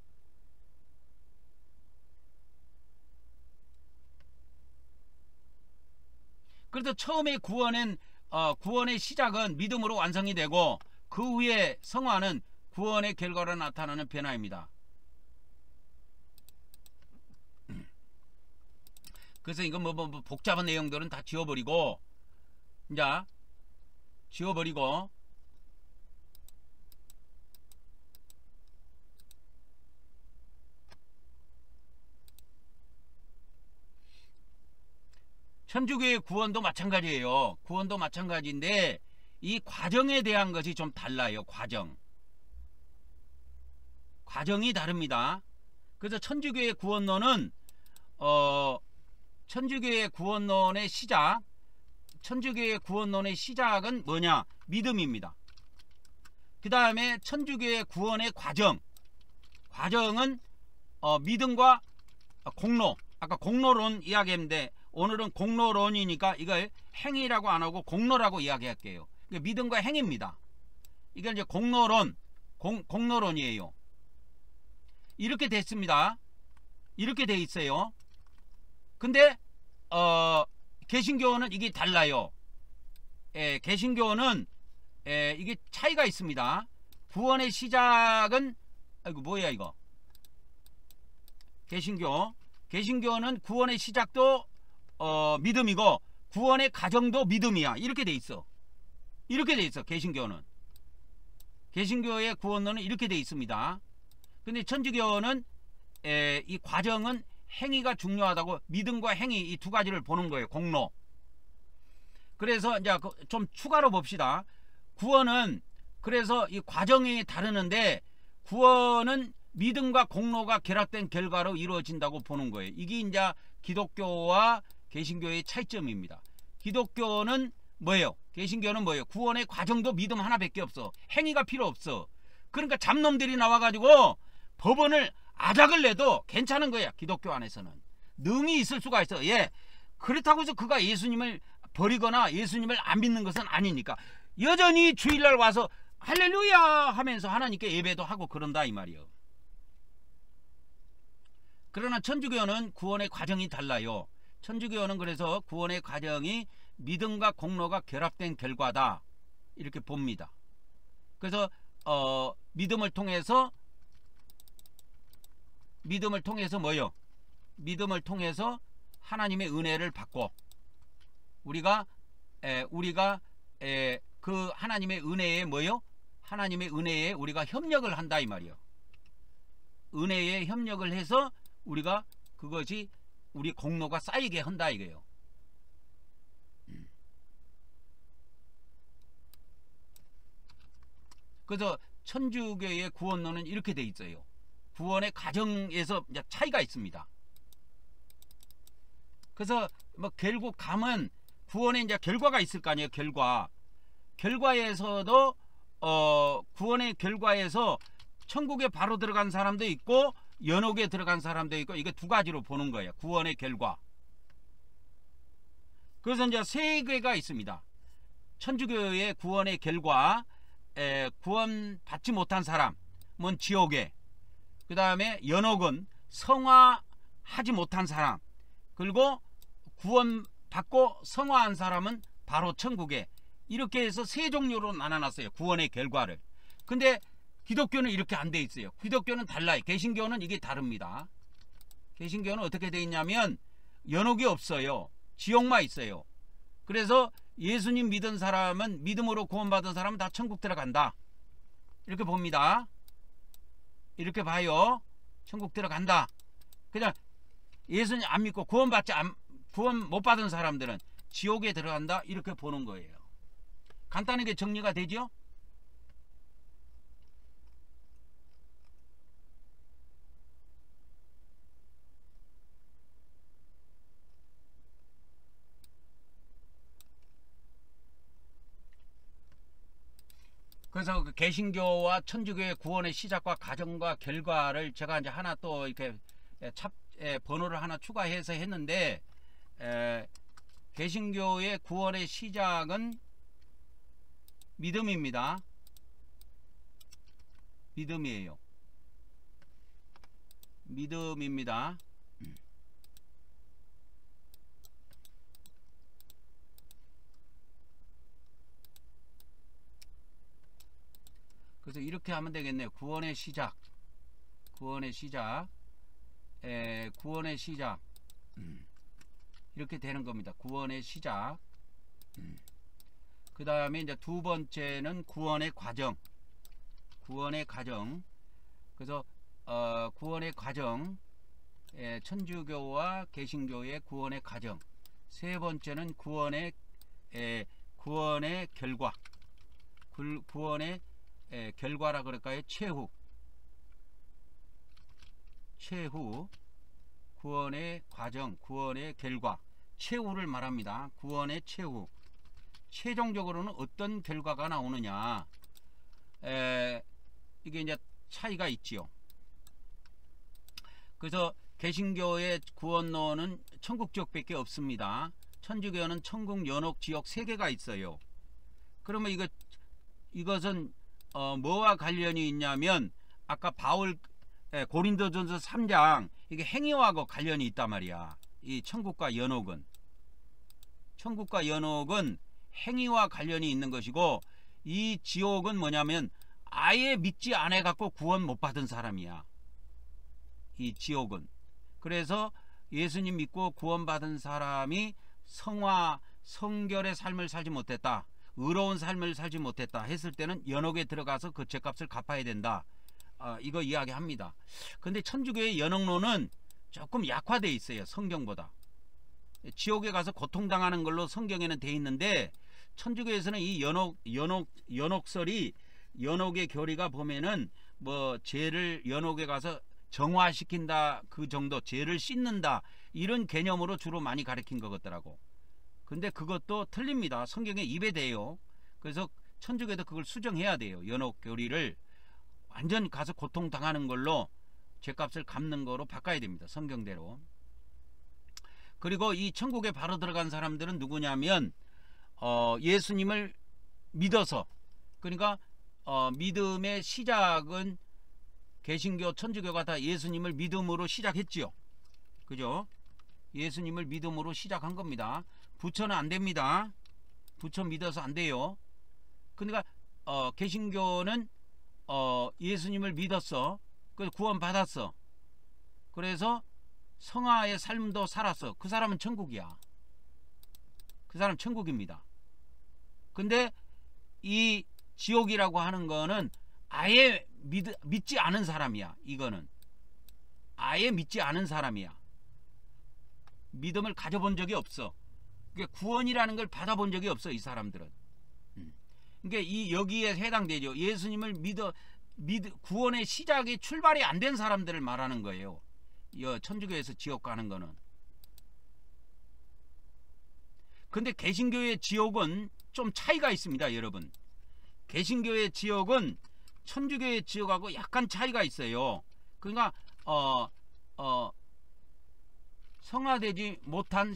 A: 그래서 처음에 구원의 시작은 믿음으로 완성이 되고 그 후에 성화는 구원의 결과로 나타나는 변화입니다. 그래서 이거 뭐 복잡한 내용들은 다 지워버리고, 이제 지워버리고 천주교의 구원도 마찬가지예요. 구원도 마찬가지인데 이 과정에 대한 것이 좀 달라요. 과정이 다릅니다. 그래서 천주교의 구원론은 천주교의 구원론의 시작은 뭐냐? 믿음입니다. 그 다음에 천주교의 구원의 과정은 믿음과 공로, 아까 공로론 이야기했는데 오늘은 공로론이니까 이걸 행위라고 안 하고 공로라고 이야기할게요. 믿음과 행위입니다. 이게 이제 공로론이에요. 이렇게 됐습니다. 이렇게 돼 있어요. 근데 개신교는 이게 달라요. 개신교는 이게 차이가 있습니다. 구원의 시작은 아이고 뭐야 이거. 개신교는 구원의 시작도 믿음이고 구원의 과정도 믿음이야. 이렇게 돼 있어. 개신교의 구원론은 이렇게 돼 있습니다. 근데 천주교는 이 과정은 행위가 중요하다고, 믿음과 행위 이 두 가지를 보는 거예요. 공로. 그래서 이제 좀 추가로 봅시다. 구원은 그래서 이 과정이 다르는데 구원은 믿음과 공로가 결합된 결과로 이루어진다고 보는 거예요. 이게 이제 기독교와 개신교의 차이점입니다. 기독교는 뭐예요? 개신교는 뭐예요? 구원의 과정도 믿음 하나밖에 없어. 행위가 필요 없어. 그러니까 잡놈들이 나와가지고 법원을 아작을 내도 괜찮은 거야. 기독교 안에서는 능이 있을 수가 있어. 그렇다고 해서 그가 예수님을 버리거나 예수님을 안 믿는 것은 아니니까 여전히 주일날 와서 할렐루야 하면서 하나님께 예배도 하고 그런다 이 말이에요. 그러나 천주교는 구원의 과정이 달라요. 천주교는 그래서 구원의 과정이 믿음과 공로가 결합된 결과다 이렇게 봅니다. 그래서 믿음을 통해서 뭐요? 믿음을 통해서 하나님의 은혜를 받고 우리가 그 하나님의 은혜에 뭐요? 하나님의 은혜에 우리가 협력을 한다 이 말이요. 은혜에 협력을 해서 우리가 그것이 우리 공로가 쌓이게 한다 이거예요. 그래서 천주교의 구원론은 이렇게 돼 있어요. 구원의 과정에서 차이가 있습니다. 그래서 뭐 결국 가면 구원에 이제 결과가 있을 거 아니에요. 결과에서도 구원의 결과에서 천국에 바로 들어간 사람도 있고 연옥에 들어간 사람도 있고 이게 두 가지로 보는 거예요. 구원의 결과. 그래서 이제 세 개가 있습니다. 천주교의 구원의 결과, 구원 받지 못한 사람은 지옥에, 그 다음에 연옥은 성화하지 못한 사람, 그리고 구원 받고 성화한 사람은 바로 천국에, 이렇게 해서 세 종류로 나눠놨어요. 구원의 결과를. 근데 기독교는 이렇게 안 돼 있어요. 기독교는 달라요. 개신교는 이게 다릅니다. 개신교는 어떻게 돼 있냐면 연옥이 없어요. 지옥만 있어요. 그래서 예수님 믿은 사람은, 믿음으로 구원받은 사람은 다 천국 들어간다. 이렇게 봅니다. 이렇게 봐요. 천국 들어간다. 그냥 예수님 안 믿고 구원 못 받은 사람들은 지옥에 들어간다. 이렇게 보는 거예요. 간단하게 정리가 되죠? 그래서 그 개신교와 천주교의 구원의 시작과 과정과 결과를 제가 이제 하나 또 이렇게 번호를 하나 추가해서 했는데, 개신교의 구원의 시작은 믿음입니다. 믿음이에요. 믿음입니다. 그래서 이렇게 하면 되겠네요. 구원의 시작, 구원의 시작, 구원의 시작, 이렇게 되는 겁니다. 구원의 시작. 그 다음에 이제 두 번째는 구원의 과정, 구원의 과정. 그래서 구원의 과정, 천주교와 개신교의 구원의 과정. 세 번째는 구원의 결과, 구원의 결과라 그럴까요? 최후, 구원의 과정, 구원의 결과, 최후를 말합니다. 구원의 최후. 최종적으로는 어떤 결과가 나오느냐, 이게 이제 차이가 있지요. 그래서 개신교의 구원론은 천국 지옥밖에 없습니다. 천주교는 천국, 연옥, 지옥 세 개가 있어요. 그러면 이것은 뭐와 관련이 있냐면, 아까 바울 고린도전서 3장, 이게 행위하고 관련이 있단 말이야. 이 천국과 연옥은 행위와 관련이 있는 것이고, 이 지옥은 뭐냐면 아예 믿지 않아 갖고 구원 못 받은 사람이야, 이 지옥은. 그래서 예수님 믿고 구원 받은 사람이 성결의 삶을 살지 못했다, 의로운 삶을 살지 못했다 했을 때는 연옥에 들어가서 그 죄값을 갚아야 된다. 이거 이야기합니다. 근데 천주교의 연옥론은 조금 약화되어 있어요, 성경보다. 지옥에 가서 고통당하는 걸로 성경에는 돼 있는데, 천주교에서는 이 연옥설이, 연옥의 교리가 보면은 뭐 죄를 연옥에 가서 정화시킨다, 그 정도, 죄를 씻는다, 이런 개념으로 주로 많이 가르친 것 같더라고. 근데 그것도 틀립니다. 성경에 입에돼요. 그래서 천주교도 그걸 수정해야 돼요. 연옥 교리를 완전 가서 고통당하는 걸로 죄값을 갚는 거로 바꿔야 됩니다, 성경대로. 그리고 이 천국에 바로 들어간 사람들은 누구냐면, 예수님을 믿어서, 그러니까 믿음의 시작은 개신교, 천주교가 다 예수님을 믿음으로 시작했지요. 그죠? 예수님을 믿음으로 시작한 겁니다. 부처는 안 됩니다. 부처 믿어서 안 돼요. 그러니까 개신교는 예수님을 믿었어. 그래서 구원 받았어. 그래서 성화의 삶도 살았어. 그 사람은 천국이야. 그 사람 천국입니다. 근데 이 지옥이라고 하는 거는 아예 믿지 않은 사람이야. 이거는 아예 믿지 않은 사람이야. 믿음을 가져본 적이 없어. 그러니까 구원이라는 걸 받아본 적이 없어, 이 사람들은. 그러니까 여기에 해당되죠. 예수님을 구원의 시작이 출발이 안 된 사람들을 말하는 거예요, 천주교에서 지옥 가는 거는. 근데 개신교의 지옥은 좀 차이가 있습니다, 여러분. 개신교의 지옥은 천주교의 지옥하고 약간 차이가 있어요. 그러니까 성화되지 못한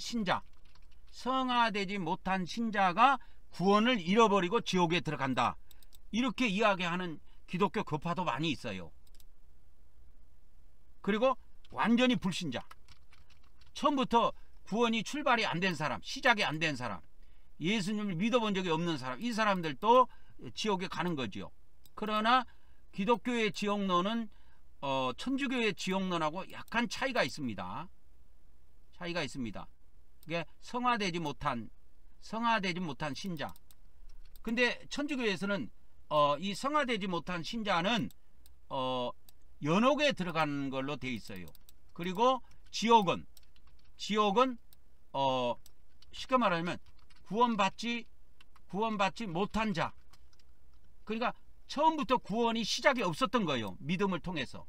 A: 신자가 구원을 잃어버리고 지옥에 들어간다, 이렇게 이야기하는 기독교 교파도 많이 있어요. 그리고 완전히 불신자, 처음부터 구원이 출발이 안 된 사람, 시작이 안 된 사람, 예수님을 믿어본 적이 없는 사람, 이 사람들도 지옥에 가는 거지요. 그러나 기독교의 지옥론은 천주교의 지옥론하고 약간 차이가 있습니다. 이게 성화되지 못한 신자. 근데 천주교에서는 이 성화되지 못한 신자는 연옥에 들어가는 걸로 돼 있어요. 그리고 지옥은 쉽게 말하면 구원받지 못한 자. 그러니까 처음부터 구원이 시작이 없었던 거예요. 믿음을 통해서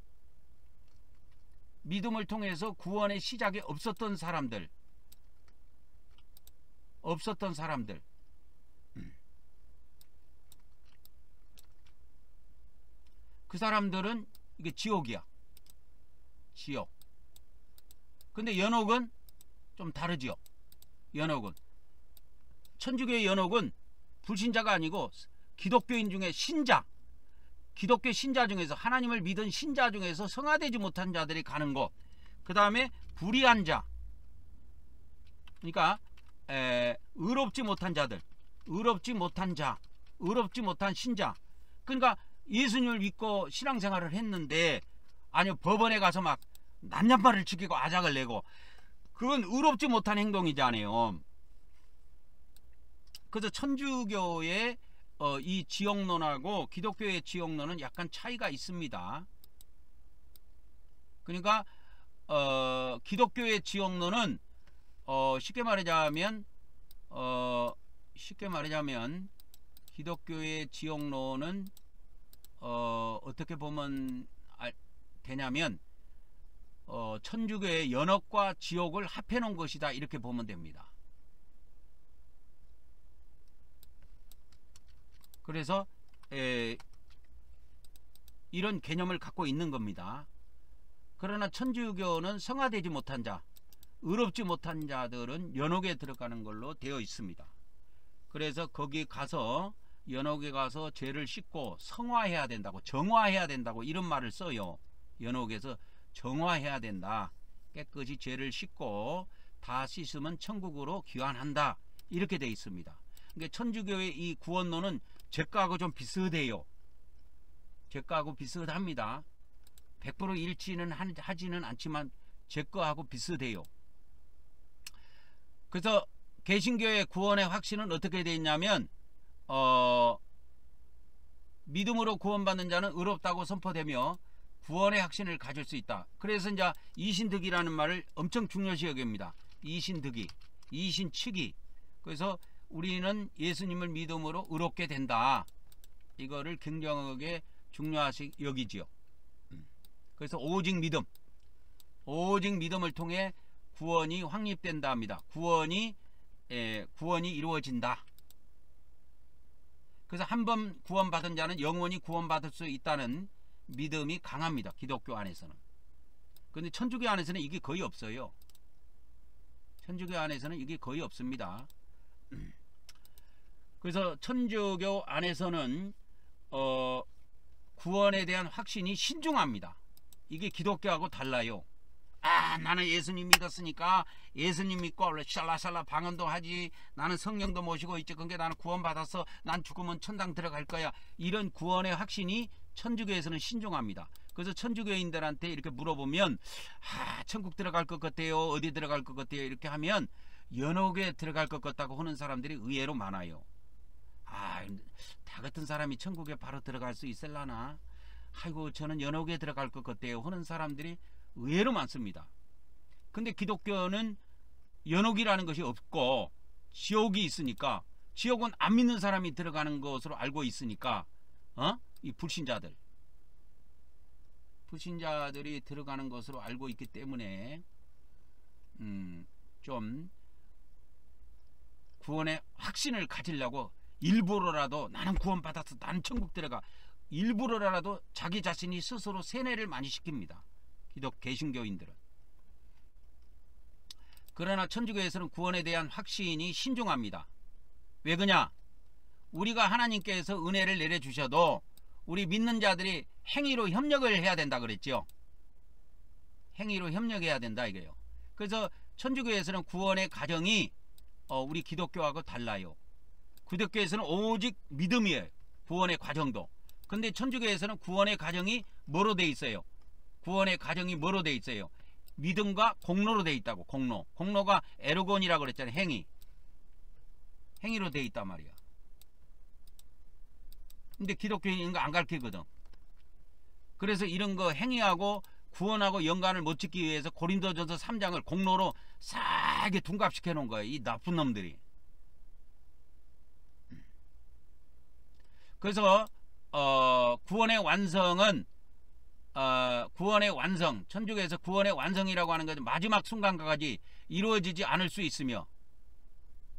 A: 구원의 시작이 없었던 사람들. 그 사람들은 이게 지옥이야. 지옥. 근데 연옥은 좀 다르죠. 천주교의 연옥은 불신자가 아니고 기독교인 중에 기독교 신자 중에서 하나님을 믿은 신자 중에서 성화되지 못한 자들이 가는 곳. 그 다음에 불의한 자. 그러니까 의롭지 못한 자들, 의롭지 못한 신자. 그러니까 예수님을 믿고 신앙생활을 했는데 아니요 법원에 가서 막 난장발을 지키고 아작을 내고 그건 의롭지 못한 행동이잖아요. 그래서 천주교의 이 지옥론하고 기독교의 지옥론은 약간 차이가 있습니다. 그러니까 기독교의 지옥론은 쉽게 말하자면 기독교의 지옥론은 어떻게 보면 되냐면 천주교의 연옥과 지옥을 합해 놓은 것이다 이렇게 보면 됩니다. 그래서 이런 개념을 갖고 있는 겁니다. 그러나 천주교는 성화되지 못한 자, 의롭지 못한 자들은 연옥에 들어가는 걸로 되어 있습니다. 그래서 거기 가서 연옥에 가서 죄를 씻고 성화해야 된다고, 정화해야 된다고 이런 말을 써요. 연옥에서 정화해야 된다. 깨끗이 죄를 씻고 다 씻으면 천국으로 귀환한다. 이렇게 되어 있습니다. 그러니까 천주교의 이 구원론은 제 거하고 좀 비슷해요. 제 거하고 비슷합니다. 100% 일치는 하지는 않지만 제 거하고 비슷해요. 그래서 개신교의 구원의 확신은 어떻게 되어 있냐면 믿음으로 구원받는 자는 의롭다고 선포되며 구원의 확신을 가질 수 있다. 그래서 이제 이신득이라는 말을 엄청 중요시 여깁니다. 이신득이, 이신측이. 그래서 우리는 예수님을 믿음으로 의롭게 된다. 이거를 굉장하게 중요하시 여기지요. 그래서 오직 믿음을 통해 구원이 확립된다 합니다. 구원이 이루어진다. 그래서 한번 구원받은 자는 영원히 구원받을 수 있다는 믿음이 강합니다. 기독교 안에서는. 그런데 천주교 안에서는 이게 거의 없어요. 천주교 안에서는 이게 거의 없습니다. 그래서 천주교 안에서는 구원에 대한 확신이 신중합니다. 이게 기독교하고 달라요. 나는 예수님 믿었으니까 예수님 믿고 원래 샬라샬라 방언도 하지, 나는 성령도 모시고 있지, 그러니까 나는 구원받았어, 난 죽으면 천당 들어갈 거야, 이런 구원의 확신이 천주교에서는 신중합니다. 그래서 천주교인들한테 이렇게 물어보면 천국 들어갈 것 같아요, 어디 들어갈 것 같아요, 이렇게 하면 연옥에 들어갈 것 같다고 하는 사람들이 의외로 많아요. 다 같은 사람이 천국에 바로 들어갈 수 있을라나, 아이고 저는 연옥에 들어갈 것 같아요 하는 사람들이 의외로 많습니다. 근데 기독교는 연옥이라는 것이 없고 지옥이 있으니까, 지옥은 안 믿는 사람이 들어가는 것으로 알고 있으니까 이 불신자들이 들어가는 것으로 알고 있기 때문에 좀 구원의 확신을 가지려고 일부러라도 나는 구원받았어, 나는 천국 들어가, 일부러라도 자기 자신이 스스로 세뇌를 많이 시킵니다. 개신교인들은. 그러나 천주교에서는 구원에 대한 확신이 신중합니다. 왜 그러냐? 우리가 하나님께서 은혜를 내려주셔도 우리 믿는 자들이 행위로 협력을 해야 된다 그랬죠. 행위로 협력해야 된다 이거예요. 그래서 천주교에서는 구원의 과정이 우리 기독교하고 달라요. 기독교에서는 오직 믿음이에요. 구원의 과정도. 근데 천주교에서는 구원의 과정이 뭐로 돼 있어요? 구원의 과정이 뭐로 돼 있어요? 믿음과 공로로 돼 있다고. 공로가 에르곤이라고 그랬잖아요. 행위로 돼 있단 말이야. 근데 기독교는 이런 거 안 가르치거든. 그래서 이런 거 행위하고 구원하고 연관을 못 짓기 위해서 고린도전서 3장을 공로로 싸게 둔갑시켜 놓은 거예요. 이 나쁜 놈들이. 그래서 구원의 완성은 구원의 완성, 천주교에서 구원의 완성이라고 하는 것은 마지막 순간까지 이루어지지 않을 수 있으며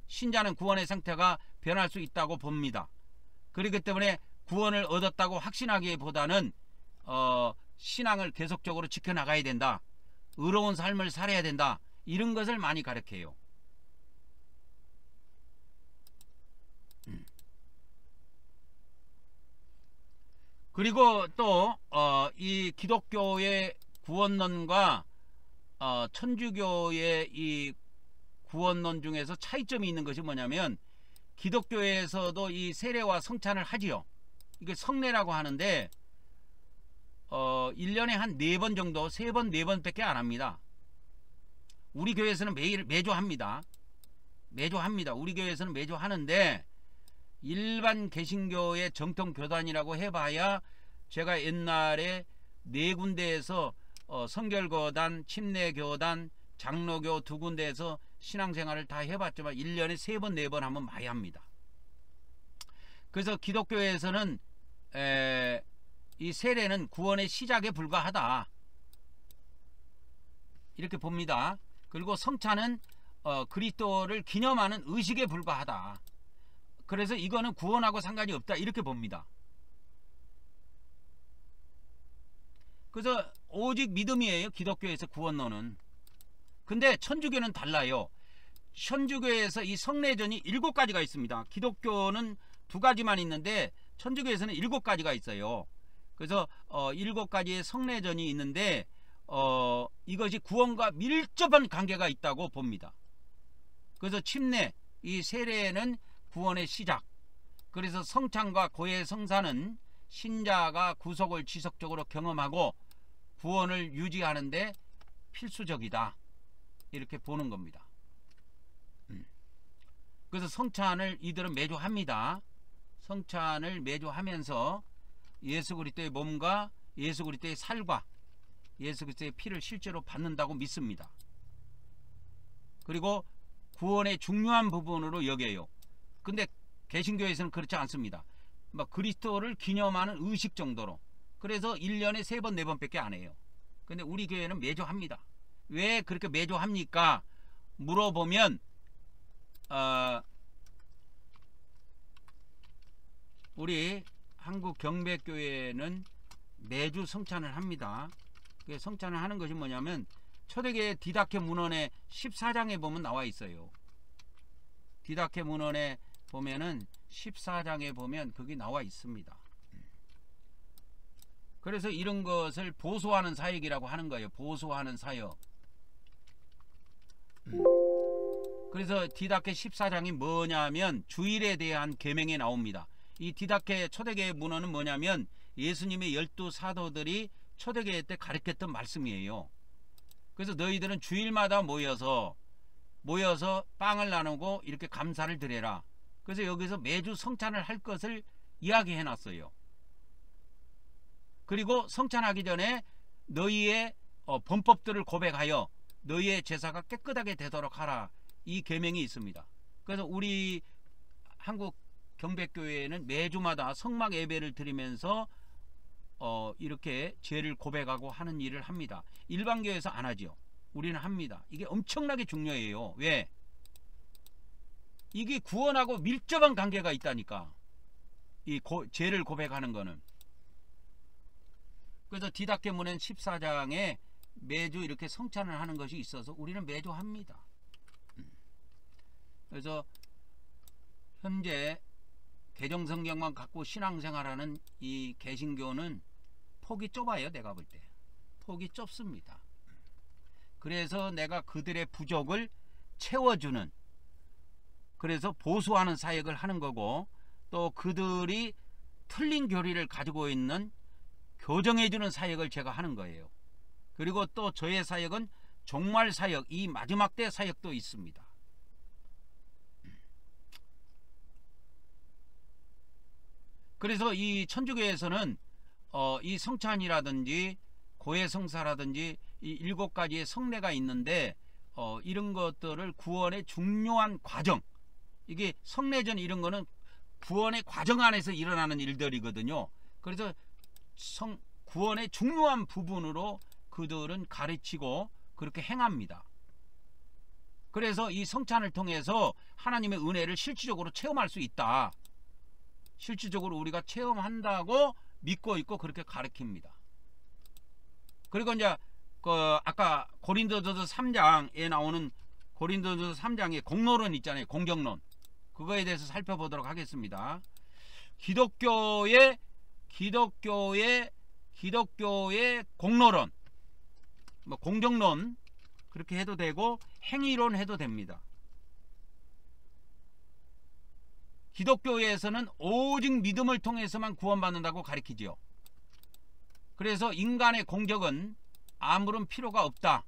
A: 신자는 구원의 상태가 변할 수 있다고 봅니다. 그렇기 때문에 구원을 얻었다고 확신하기보다는 신앙을 계속적으로 지켜나가야 된다. 의로운 삶을 살아야 된다. 이런 것을 많이 가르쳐요. 그리고 또 이 기독교의 구원론과 천주교의 이 구원론 중에서 차이점이 있는 것이 뭐냐면 기독교에서도 이 세례와 성찬을 하지요. 이게 성례라고 하는데 1년에 한 4번 정도, 3번, 4번밖에 안 합니다. 우리 교회에서는 매주 합니다. 우리 교회에서는 매주 하는데 일반 개신교의 정통 교단이라고 해봐야 제가 옛날에 4군데에서 성결교단, 침례교단, 장로교 2군데에서 신앙생활을 다 해봤지만 1년에 3번, 4번 하면 많이 합니다. 그래서 기독교에서는 이 세례는 구원의 시작에 불과하다. 이렇게 봅니다. 그리고 성찬은 그리스도를 기념하는 의식에 불과하다. 그래서 이거는 구원하고 상관이 없다. 이렇게 봅니다. 그래서 오직 믿음이에요. 기독교에서 구원론은. 근데 천주교는 달라요. 천주교에서 이 성례전이 7가지가 있습니다. 기독교는 2가지만 있는데 천주교에서는 7가지가 있어요. 그래서 7가지의 성례전이 있는데 이것이 구원과 밀접한 관계가 있다고 봅니다. 그래서 침례, 이 세례는 구원의 시작. 그래서 성찬과 고해 성사는 신자가 구속을 지속적으로 경험하고 구원을 유지하는데 필수적이다. 이렇게 보는 겁니다. 그래서 성찬을 이들은 매주 합니다. 성찬을 매주 하면서 예수 그리스도의 몸과 예수 그리스도의 살과 예수 그리스도의 피를 실제로 받는다고 믿습니다. 그리고 구원의 중요한 부분으로 여겨요. 근데 개신교에서는 그렇지 않습니다. 그리스도를 기념하는 의식 정도로. 그래서 1년에 3번, 4번밖에 안 해요. 근데 우리 교회는 매주 합니다. 왜 그렇게 매주 합니까? 물어보면 우리 한국 경배교회는 매주 성찬을 합니다. 성찬을 하는 것이 뭐냐면 초대교회 디다케 문헌의 14장에 보면 나와 있어요. 디다케 문헌에 보면은 14장에 보면 그게 나와 있습니다. 그래서 이런 것을 보소하는 사역이라고 하는 거예요. 보소하는 사역. 그래서 디다케 14장이 뭐냐면 주일에 대한 계명에 나옵니다. 이 디다케 초대교회 문헌은 뭐냐면 예수님의 12 사도들이 초대교회 때 가르쳤던 말씀이에요. 그래서 너희들은 주일마다 모여서 빵을 나누고 이렇게 감사를 드려라. 그래서 여기서 매주 성찬을 할 것을 이야기해 놨어요. 그리고 성찬하기 전에 너희의 범법들을 고백하여 너희의 제사가 깨끗하게 되도록 하라. 이 계명이 있습니다. 그래서 우리 한국 경배교회는 매주마다 성막 예배를 드리면서 이렇게 죄를 고백하고 하는 일을 합니다. 일반 교회에서 안 하죠. 우리는 합니다. 이게 엄청나게 중요해요. 왜? 이게 구원하고 밀접한 관계가 있다니까. 이 죄를 고백하는 거는. 그래서 디다케 문헌 14장에 매주 이렇게 성찬을 하는 것이 있어서 우리는 매주 합니다. 그래서 현재 개정성경만 갖고 신앙생활하는 이 개신교는 폭이 좁아요. 내가 볼 때 폭이 좁습니다. 그래서 내가 그들의 부족을 채워주는, 그래서 보수하는 사역을 하는 거고, 또 그들이 틀린 교리를 가지고 있는 교정해주는 사역을 제가 하는 거예요. 그리고 또 저의 사역은 종말 사역, 이 마지막 때 사역도 있습니다. 그래서 이 천주교에서는 이 성찬이라든지 고해성사라든지 이 7가지의 성례가 있는데 이런 것들을 구원의 중요한 과정, 이게 성례전 이런 거는 구원의 과정 안에서 일어나는 일들이거든요. 그래서 구원의 중요한 부분으로 그들은 가르치고 그렇게 행합니다. 그래서 이 성찬을 통해서 하나님의 은혜를 실질적으로 체험할 수 있다. 실질적으로 우리가 체험한다고 믿고 있고 그렇게 가르칩니다. 그리고 이제 아까 고린도전서 3장에 나오는 고린도전서 3장의 공로론 있잖아요. 공경론. 그거에 대해서 살펴보도록 하겠습니다. 기독교의 공로론, 뭐 공경론 그렇게 해도 되고 행위론 해도 됩니다. 기독교에서는 오직 믿음을 통해서만 구원받는다고 가르치지요. 그래서 인간의 공적은 아무런 필요가 없다.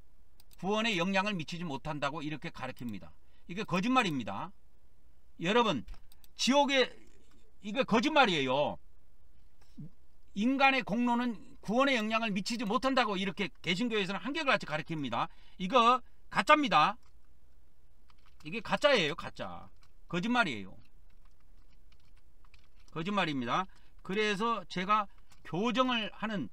A: 구원에 영향을 미치지 못한다고 이렇게 가르칩니다. 이게 거짓말입니다. 여러분, 이게 거짓말이에요. 인간의 공로는 구원에 영향을 미치지 못한다고 이렇게 개신교에서는 한결같이 가르칩니다. 이거 가짜입니다. 이게 가짜예요. 가짜. 거짓말이에요. 거짓말입니다. 그래서 제가 교정을 하는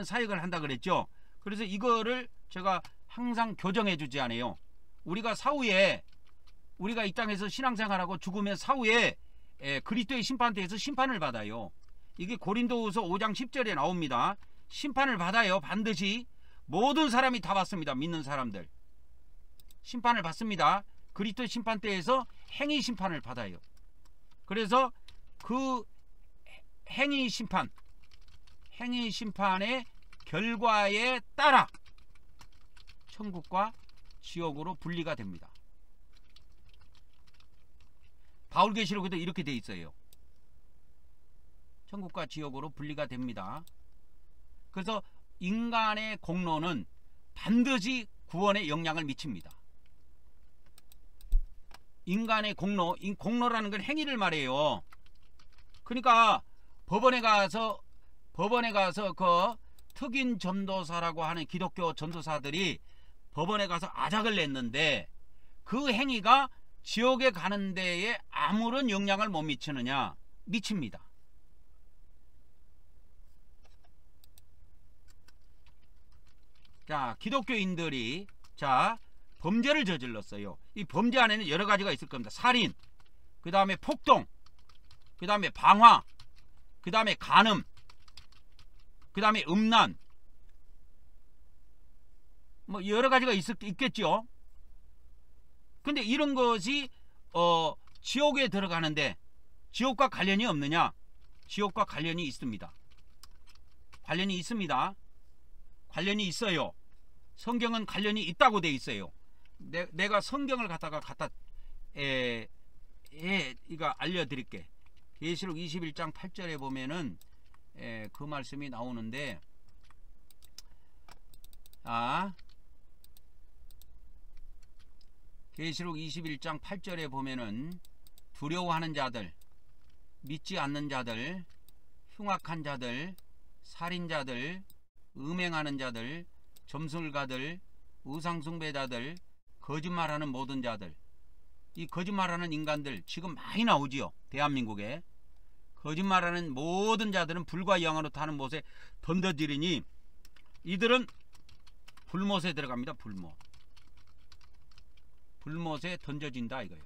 A: 사역을 한다 그랬죠. 그래서 이거를 제가 항상 교정해 주지 않아요. 우리가 사후에 우리가 이 땅에서 신앙생활하고 죽으면 사후에 그리스도의 심판대에서 심판을 받아요. 이게 고린도후서 5장 10절에 나옵니다. 심판을 받아요. 반드시 모든 사람이 다 받습니다. 믿는 사람들 심판을 받습니다. 그리스도의 심판대에서 행위 심판을 받아요. 그래서 그 행위 심판의 결과에 따라 천국과 지옥으로 분리가 됩니다. 바울계시록에도 이렇게 돼 있어요. 천국과 지옥으로 분리가 됩니다. 그래서 인간의 공로는 반드시 구원에 영향을 미칩니다. 인간의 공로라는 건 행위를 말해요. 그러니까 법원에 가서 그 특인 전도사라고 하는 기독교 전도사들이 법원에 가서 아작을 냈는데 그 행위가 지옥에 가는 데에 아무런 영향을 못 미치느냐? 미칩니다. 자, 기독교인들이 범죄를 저질렀어요. 이 범죄 안에는 여러 가지가 있을 겁니다. 살인, 그 다음에 폭동, 그 다음에 방화, 그 다음에 간음, 그 다음에 음란, 뭐 여러 가지가 있겠죠. 근데 이런 것이 지옥에 들어가는데 지옥과 관련이 없느냐? 지옥과 관련이 있습니다. 관련이 있습니다. 관련이 있어요. 성경은 관련이 있다고 돼 있어요. 내가 성경을 갖다 이거 알려드릴게. 계시록 21장 8절에 보면은 그 말씀이 나오는데, 계시록 21장 8절에 보면은 두려워하는 자들, 믿지 않는 자들, 흉악한 자들, 살인자들, 음행하는 자들, 점술가들, 우상숭배자들, 거짓말하는 모든 자들, 이 거짓말하는 인간들 지금 많이 나오지요. 대한민국에 거짓말하는 모든 자들은 불과 영으로 타는 못에 던져지리니 이들은 불못에 들어갑니다. 불못에 던져진다 이거예요.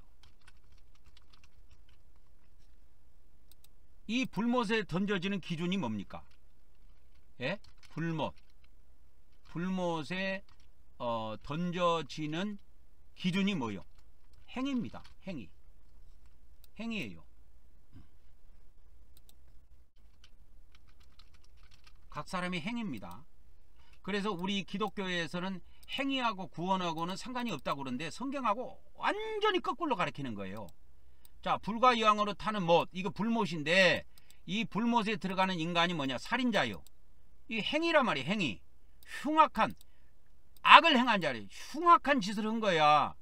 A: 이 불못에 던져지는 기준이 뭡니까? 예? 불못에 던져지는 기준이 뭐요? 행위입니다. 행위예요. 각 사람이 행위입니다. 그래서 우리 기독교에서는 행위하고 구원하고는 상관이 없다고 그러는데 성경하고 완전히 거꾸로 가르치는 거예요. 자, 불과 영으로 타는 못, 이거 불못인데 이 불못에 들어가는 인간이 뭐냐? 살인자요. 이 행위란 말이에요. 행위. 흉악한 악을 행한 자리, 흉악한 짓을 한 거야.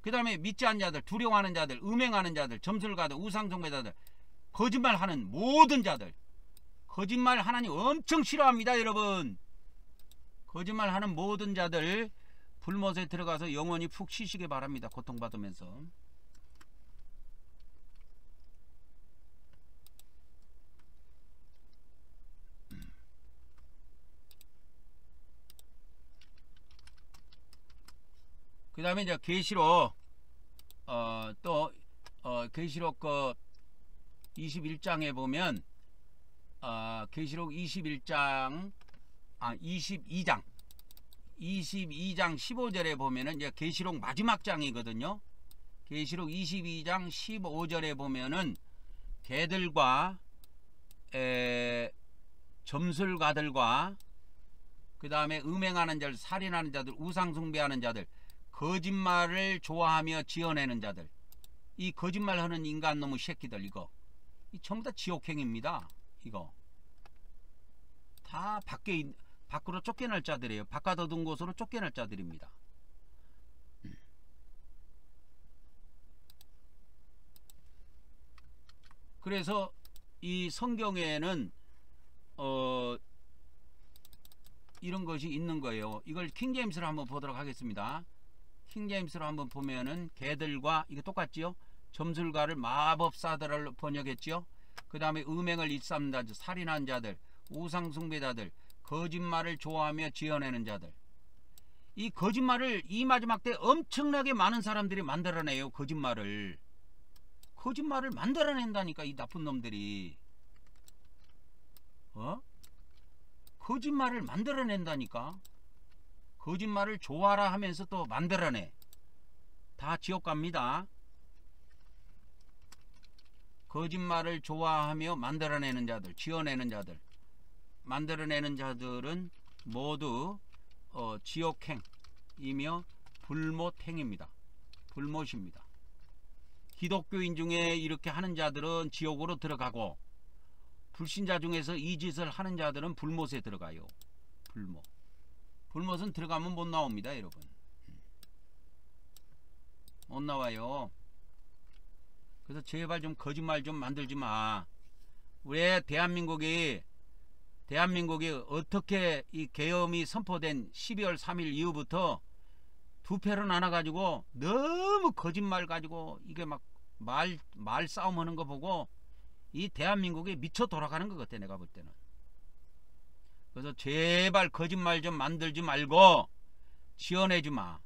A: 그 다음에 믿지 않는 자들, 두려워하는 자들, 음행하는 자들, 점술가들, 우상숭배자들, 거짓말하는 모든 자들. 거짓말 하나님 엄청 싫어합니다, 여러분. 거짓말하는 모든 자들 불못에 들어가서 영원히 푹 쉬시기 바랍니다. 고통받으면서. 그 다음에 이제 계시록 계시록 그 21장에 보면 계시록 22장 15절에 보면은 이제 계시록 마지막 장이거든요. 계시록 22장 15절에 보면은 개들과 점술가들과 그 다음에 음행하는 자들, 살인하는 자들, 우상숭배하는 자들, 거짓말을 좋아하며 지어내는 자들, 이 거짓말하는 인간 놈의 새끼들, 이거 이 전부 다 지옥행입니다. 이거 다 밖으로 쫓겨날 자들이에요. 바깥 어두운 곳으로 쫓겨날 자들입니다. 그래서 이 성경에는 이런 것이 있는 거예요. 이걸 킹제임스를 한번 보도록 하겠습니다. 킹제임스로 한번 보면은 개들과 이게 똑같지요. 점술가를 마법사들을 번역했지요. 그 다음에 음행을 일삼는 자들, 살인한 자들, 우상숭배자들, 거짓말을 좋아하며 지어내는 자들. 이 거짓말을 이 마지막 때 엄청나게 많은 사람들이 만들어내요. 거짓말을 만들어낸다니까, 이 나쁜 놈들이. 거짓말을 만들어낸다니까. 거짓말을 좋아라 하면서 또 만들어내. 다 지옥 갑니다. 거짓말을 좋아하며 만들어내는 자들, 지어내는 자들, 만들어내는 자들은 모두 지옥행이며 불못행입니다. 불못입니다. 기독교인 중에 이렇게 하는 자들은 지옥으로 들어가고, 불신자 중에서 이 짓을 하는 자들은 불못에 들어가요. 불못은 들어가면 못 나옵니다, 여러분. 못 나와요. 그래서 제발 좀 거짓말 좀 만들지 마. 왜 대한민국이 어떻게 이 계엄이 선포된 12월 3일 이후부터 두 패로 나눠가지고 너무 거짓말 가지고 이게 막 말 싸움 하는 거 보고 이 대한민국이 미쳐 돌아가는 것 같아, 내가 볼 때는. 그래서 제발 거짓말 좀 만들지 말고 지어내지 마.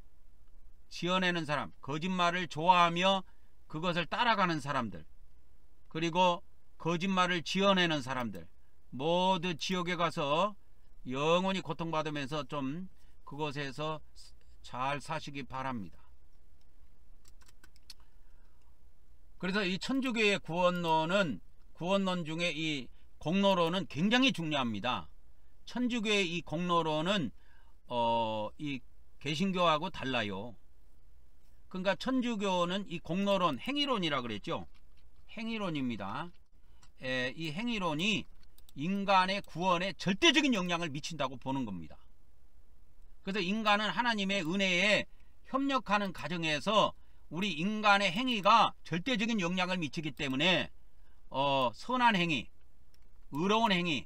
A: 지어내는 사람, 거짓말을 좋아하며 그것을 따라가는 사람들, 그리고 거짓말을 지어내는 사람들 모두 지옥에 가서 영원히 고통받으면서 좀 그곳에서 잘 사시기 바랍니다. 그래서 이 천주교의 구원론 중에 이 공로론은 굉장히 중요합니다. 천주교의 이 공로론은 이 개신교하고 달라요. 그러니까 천주교는 이 공로론, 행위론이라 그랬죠. 행위론입니다. 이 행위론이 인간의 구원에 절대적인 영향을 미친다고 보는 겁니다. 그래서 인간은 하나님의 은혜에 협력하는 과정에서 우리 인간의 행위가 절대적인 영향을 미치기 때문에 선한 행위, 의로운 행위,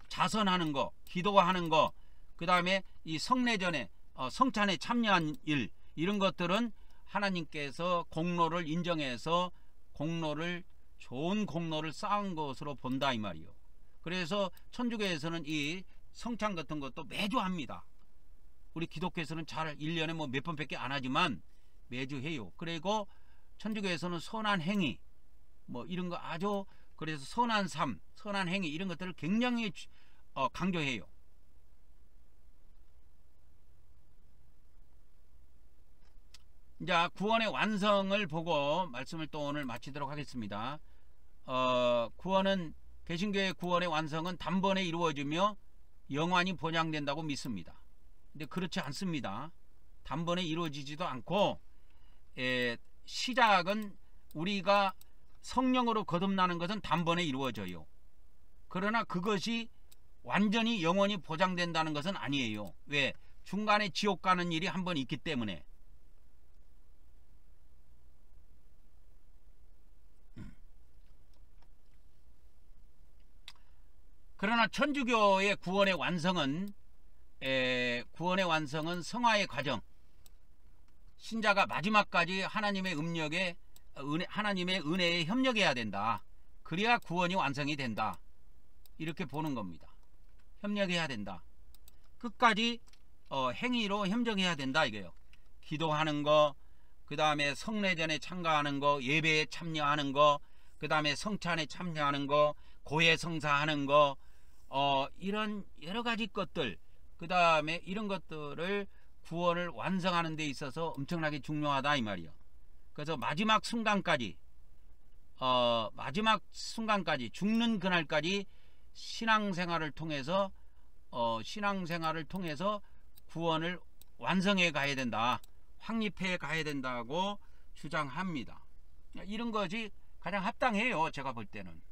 A: 자선하는 거, 기도하는 거, 그 다음에 이 성례전에 성찬에 참여한 일, 이런 것들은 하나님께서 공로를 인정해서 좋은 공로를 쌓은 것으로 본다, 이 말이요. 그래서 천주교에서는 이 성찬 같은 것도 매주 합니다. 우리 기독교에서는 잘 1년에 뭐 몇 번밖에 안 하지만 매주 해요. 그리고 천주교에서는 선한 행위 뭐 이런 거 아주, 그래서 선한 삶, 선한 행위 이런 것들을 굉장히 강조해요. 자, 구원의 완성을 보고 말씀을 또 오늘 마치도록 하겠습니다. 구원은, 개신교의 구원의 완성은 단번에 이루어지며 영원히 보장된다고 믿습니다. 근데 그렇지 않습니다. 단번에 이루어지지도 않고, 시작은 우리가 성령으로 거듭나는 것은 단번에 이루어져요. 그러나 그것이 완전히 영원히 보장된다는 것은 아니에요. 왜? 중간에 지옥 가는 일이 한 번 있기 때문에. 그러나 천주교의 구원의 완성은 성화의 과정, 신자가 마지막까지 하나님의 음력에 하나님의 은혜에 협력해야 된다. 그래야 구원이 완성이 된다. 이렇게 보는 겁니다. 협력해야 된다. 끝까지 행위로 협력해야 된다 이거예요. 기도하는 거, 그 다음에 성례전에 참가하는 거, 예배에 참여하는 거, 그 다음에 성찬에 참여하는 거, 고해성사하는 거, 이런 여러 가지 것들, 그 다음에 이런 것들을 구원을 완성하는 데 있어서 엄청나게 중요하다 이 말이요. 그래서 마지막 순간까지 죽는 그날까지 신앙생활을 통해서 구원을 완성해 가야 된다, 확립해 가야 된다고 주장합니다. 이런 것이 가장 합당해요, 제가 볼 때는.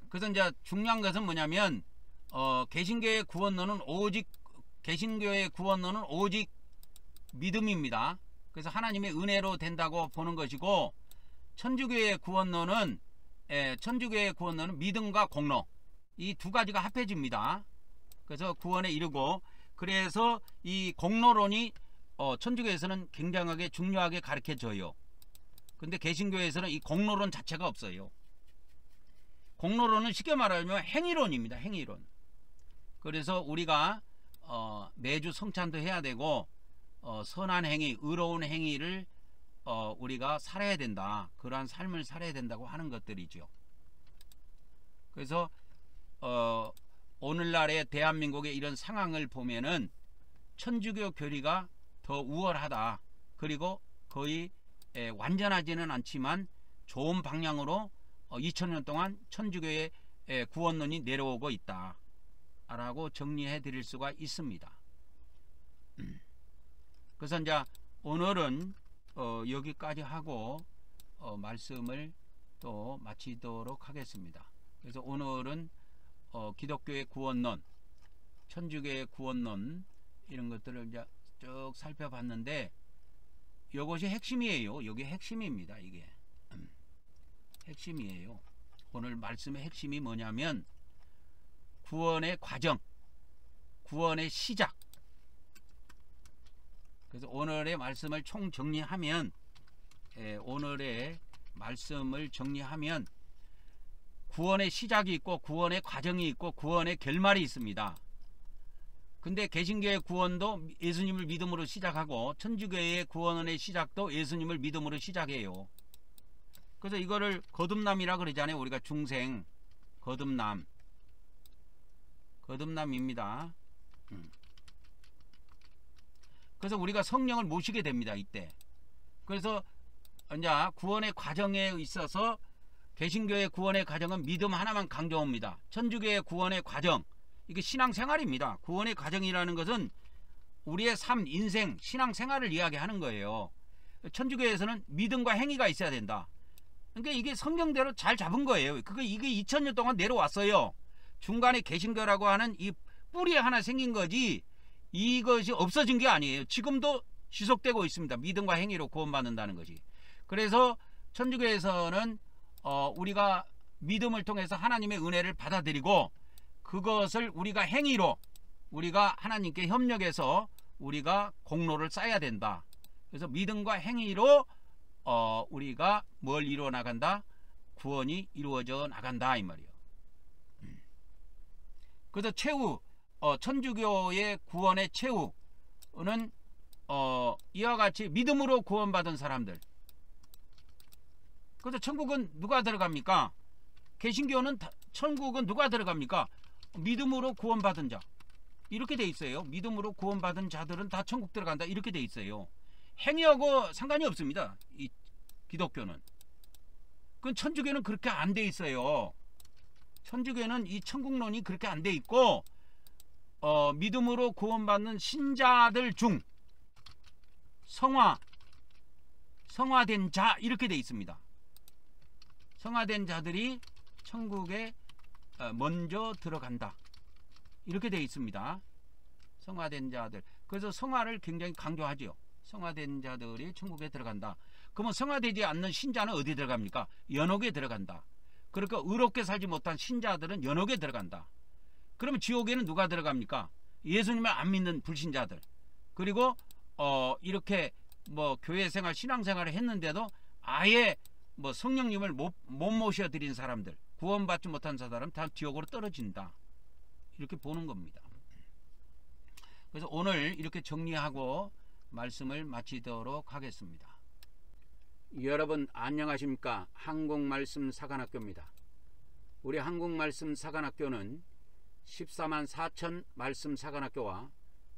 A: 그래서 이제 중요한 것은 뭐냐면 개신교의 구원론은 오직 믿음입니다. 그래서 하나님의 은혜로 된다고 보는 것이고, 천주교의 구원론은 믿음과 공로, 이 두 가지가 합해집니다. 그래서 구원에 이르고, 그래서 이 공로론이 천주교에서는 굉장하게 중요하게 가르쳐져요. 근데 개신교에서는 이 공로론 자체가 없어요. 공로론은 쉽게 말하면 행위론입니다. 행위론. 그래서 우리가 매주 성찬도 해야 되고, 선한 행위, 의로운 행위를 우리가 살아야 된다. 그러한 삶을 살아야 된다고 하는 것들이죠. 그래서 오늘날의 대한민국의 이런 상황을 보면은 천주교 교리가 더 우월하다. 그리고 거의 완전하지는 않지만 좋은 방향으로 2000년 동안 천주교의 구원론이 내려오고 있다 라고 정리해 드릴 수가 있습니다. 그래서 이제 오늘은 여기까지 하고 말씀을 또 마치도록 하겠습니다. 그래서 오늘은 기독교의 구원론, 천주교의 구원론, 이런 것들을 이제 쭉 살펴봤는데, 이것이 핵심이에요. 여기 핵심입니다. 이게 핵심이에요. 오늘 말씀의 핵심이 뭐냐면 구원의 과정, 구원의 시작. 그래서 오늘의 말씀을 총 정리하면, 구원의 시작이 있고, 구원의 과정이 있고, 구원의 결말이 있습니다. 근데 개신교의 구원도 예수님을 믿음으로 시작하고, 천주교의 구원의 시작도 예수님을 믿음으로 시작해요. 그래서 이거를 거듭남이라 그러잖아요. 우리가 중생 거듭남입니다. 그래서 우리가 성령을 모시게 됩니다, 이때. 그래서 이제 구원의 과정에 있어서 개신교의 구원의 과정은 믿음 하나만 강조합니다. 천주교의 구원의 과정, 이게 신앙생활입니다. 구원의 과정이라는 것은 우리의 삶, 인생, 신앙생활을 이야기하는 거예요. 천주교에서는 믿음과 행위가 있어야 된다. 그러니까 이게 성경대로 잘 잡은 거예요. 이게 2000년 동안 내려왔어요. 중간에 개신교라고 하는 이 뿌리 하나 생긴 거지, 이것이 없어진 게 아니에요. 지금도 지속되고 있습니다. 믿음과 행위로 구원받는다는 것이. 그래서 천주교에서는 우리가 믿음을 통해서 하나님의 은혜를 받아들이고, 그것을 우리가 행위로, 우리가 하나님께 협력해서 우리가 공로를 쌓아야 된다. 그래서 믿음과 행위로 우리가 뭘 이루어 나간다? 구원이 이루어져 나간다 이 말이에요. 그래서 최후, 천주교의 구원의 최후는 이와 같이 믿음으로 구원받은 사람들. 그래서 천국은 누가 들어갑니까? 개신교는 천국은 누가 들어갑니까? 믿음으로 구원받은 자. 이렇게 돼 있어요. 믿음으로 구원받은 자들은 다 천국 들어간다. 이렇게 돼 있어요. 행위하고 상관이 없습니다. 이 기독교는. 그 천주교는 그렇게 안 돼 있어요. 천주교는 이 천국론이 그렇게 안 돼 있고, 믿음으로 구원받는 신자들 중 성화된 자, 이렇게 돼 있습니다. 성화된 자들이 천국에 먼저 들어간다. 이렇게 되어 있습니다. 성화된 자들. 그래서 성화를 굉장히 강조하죠. 성화된 자들이 천국에 들어간다. 그러면 성화되지 않는 신자는 어디 들어갑니까? 연옥에 들어간다. 그러니까 의롭게 살지 못한 신자들은 연옥에 들어간다. 그러면 지옥에는 누가 들어갑니까? 예수님을 안 믿는 불신자들. 그리고 이렇게 뭐 교회생활 신앙생활을 했는데도 아예 뭐 성령님을 못 모셔드린 사람들, 구원받지 못한 사람은 다 지옥으로 떨어진다. 이렇게 보는 겁니다. 그래서 오늘 이렇게 정리하고 말씀을 마치도록 하겠습니다. 여러분 안녕하십니까? 한국말씀 사관학교입니다. 우리 한국말씀 사관학교는 14만 4천 말씀 사관학교와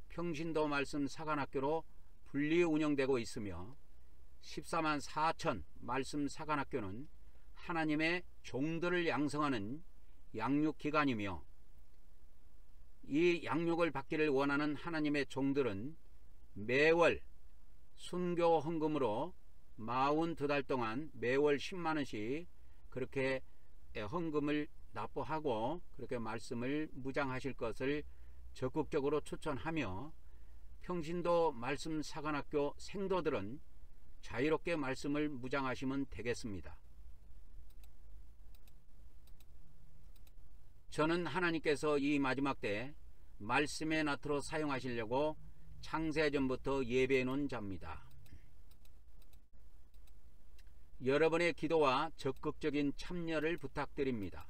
A: 평신도 말씀 사관학교로 분리 운영되고 있으며 14만 4천 말씀 사관학교는 하나님의 종들을 양성하는 양육기관이며 이 양육을 받기를 원하는 하나님의 종들은 매월 순교 헌금으로 42달 동안 매월 10만원씩 그렇게 헌금을 납부하고 그렇게 말씀을 무장하실 것을 적극적으로 추천하며 평신도 말씀 사관학교 생도들은 자유롭게 말씀을 무장하시면 되겠습니다. 저는 하나님께서 이 마지막 때 말씀의 나트로 사용하시려고 창세전부터 예배해 놓은 자입니다. 여러분의 기도와 적극적인 참여를 부탁드립니다.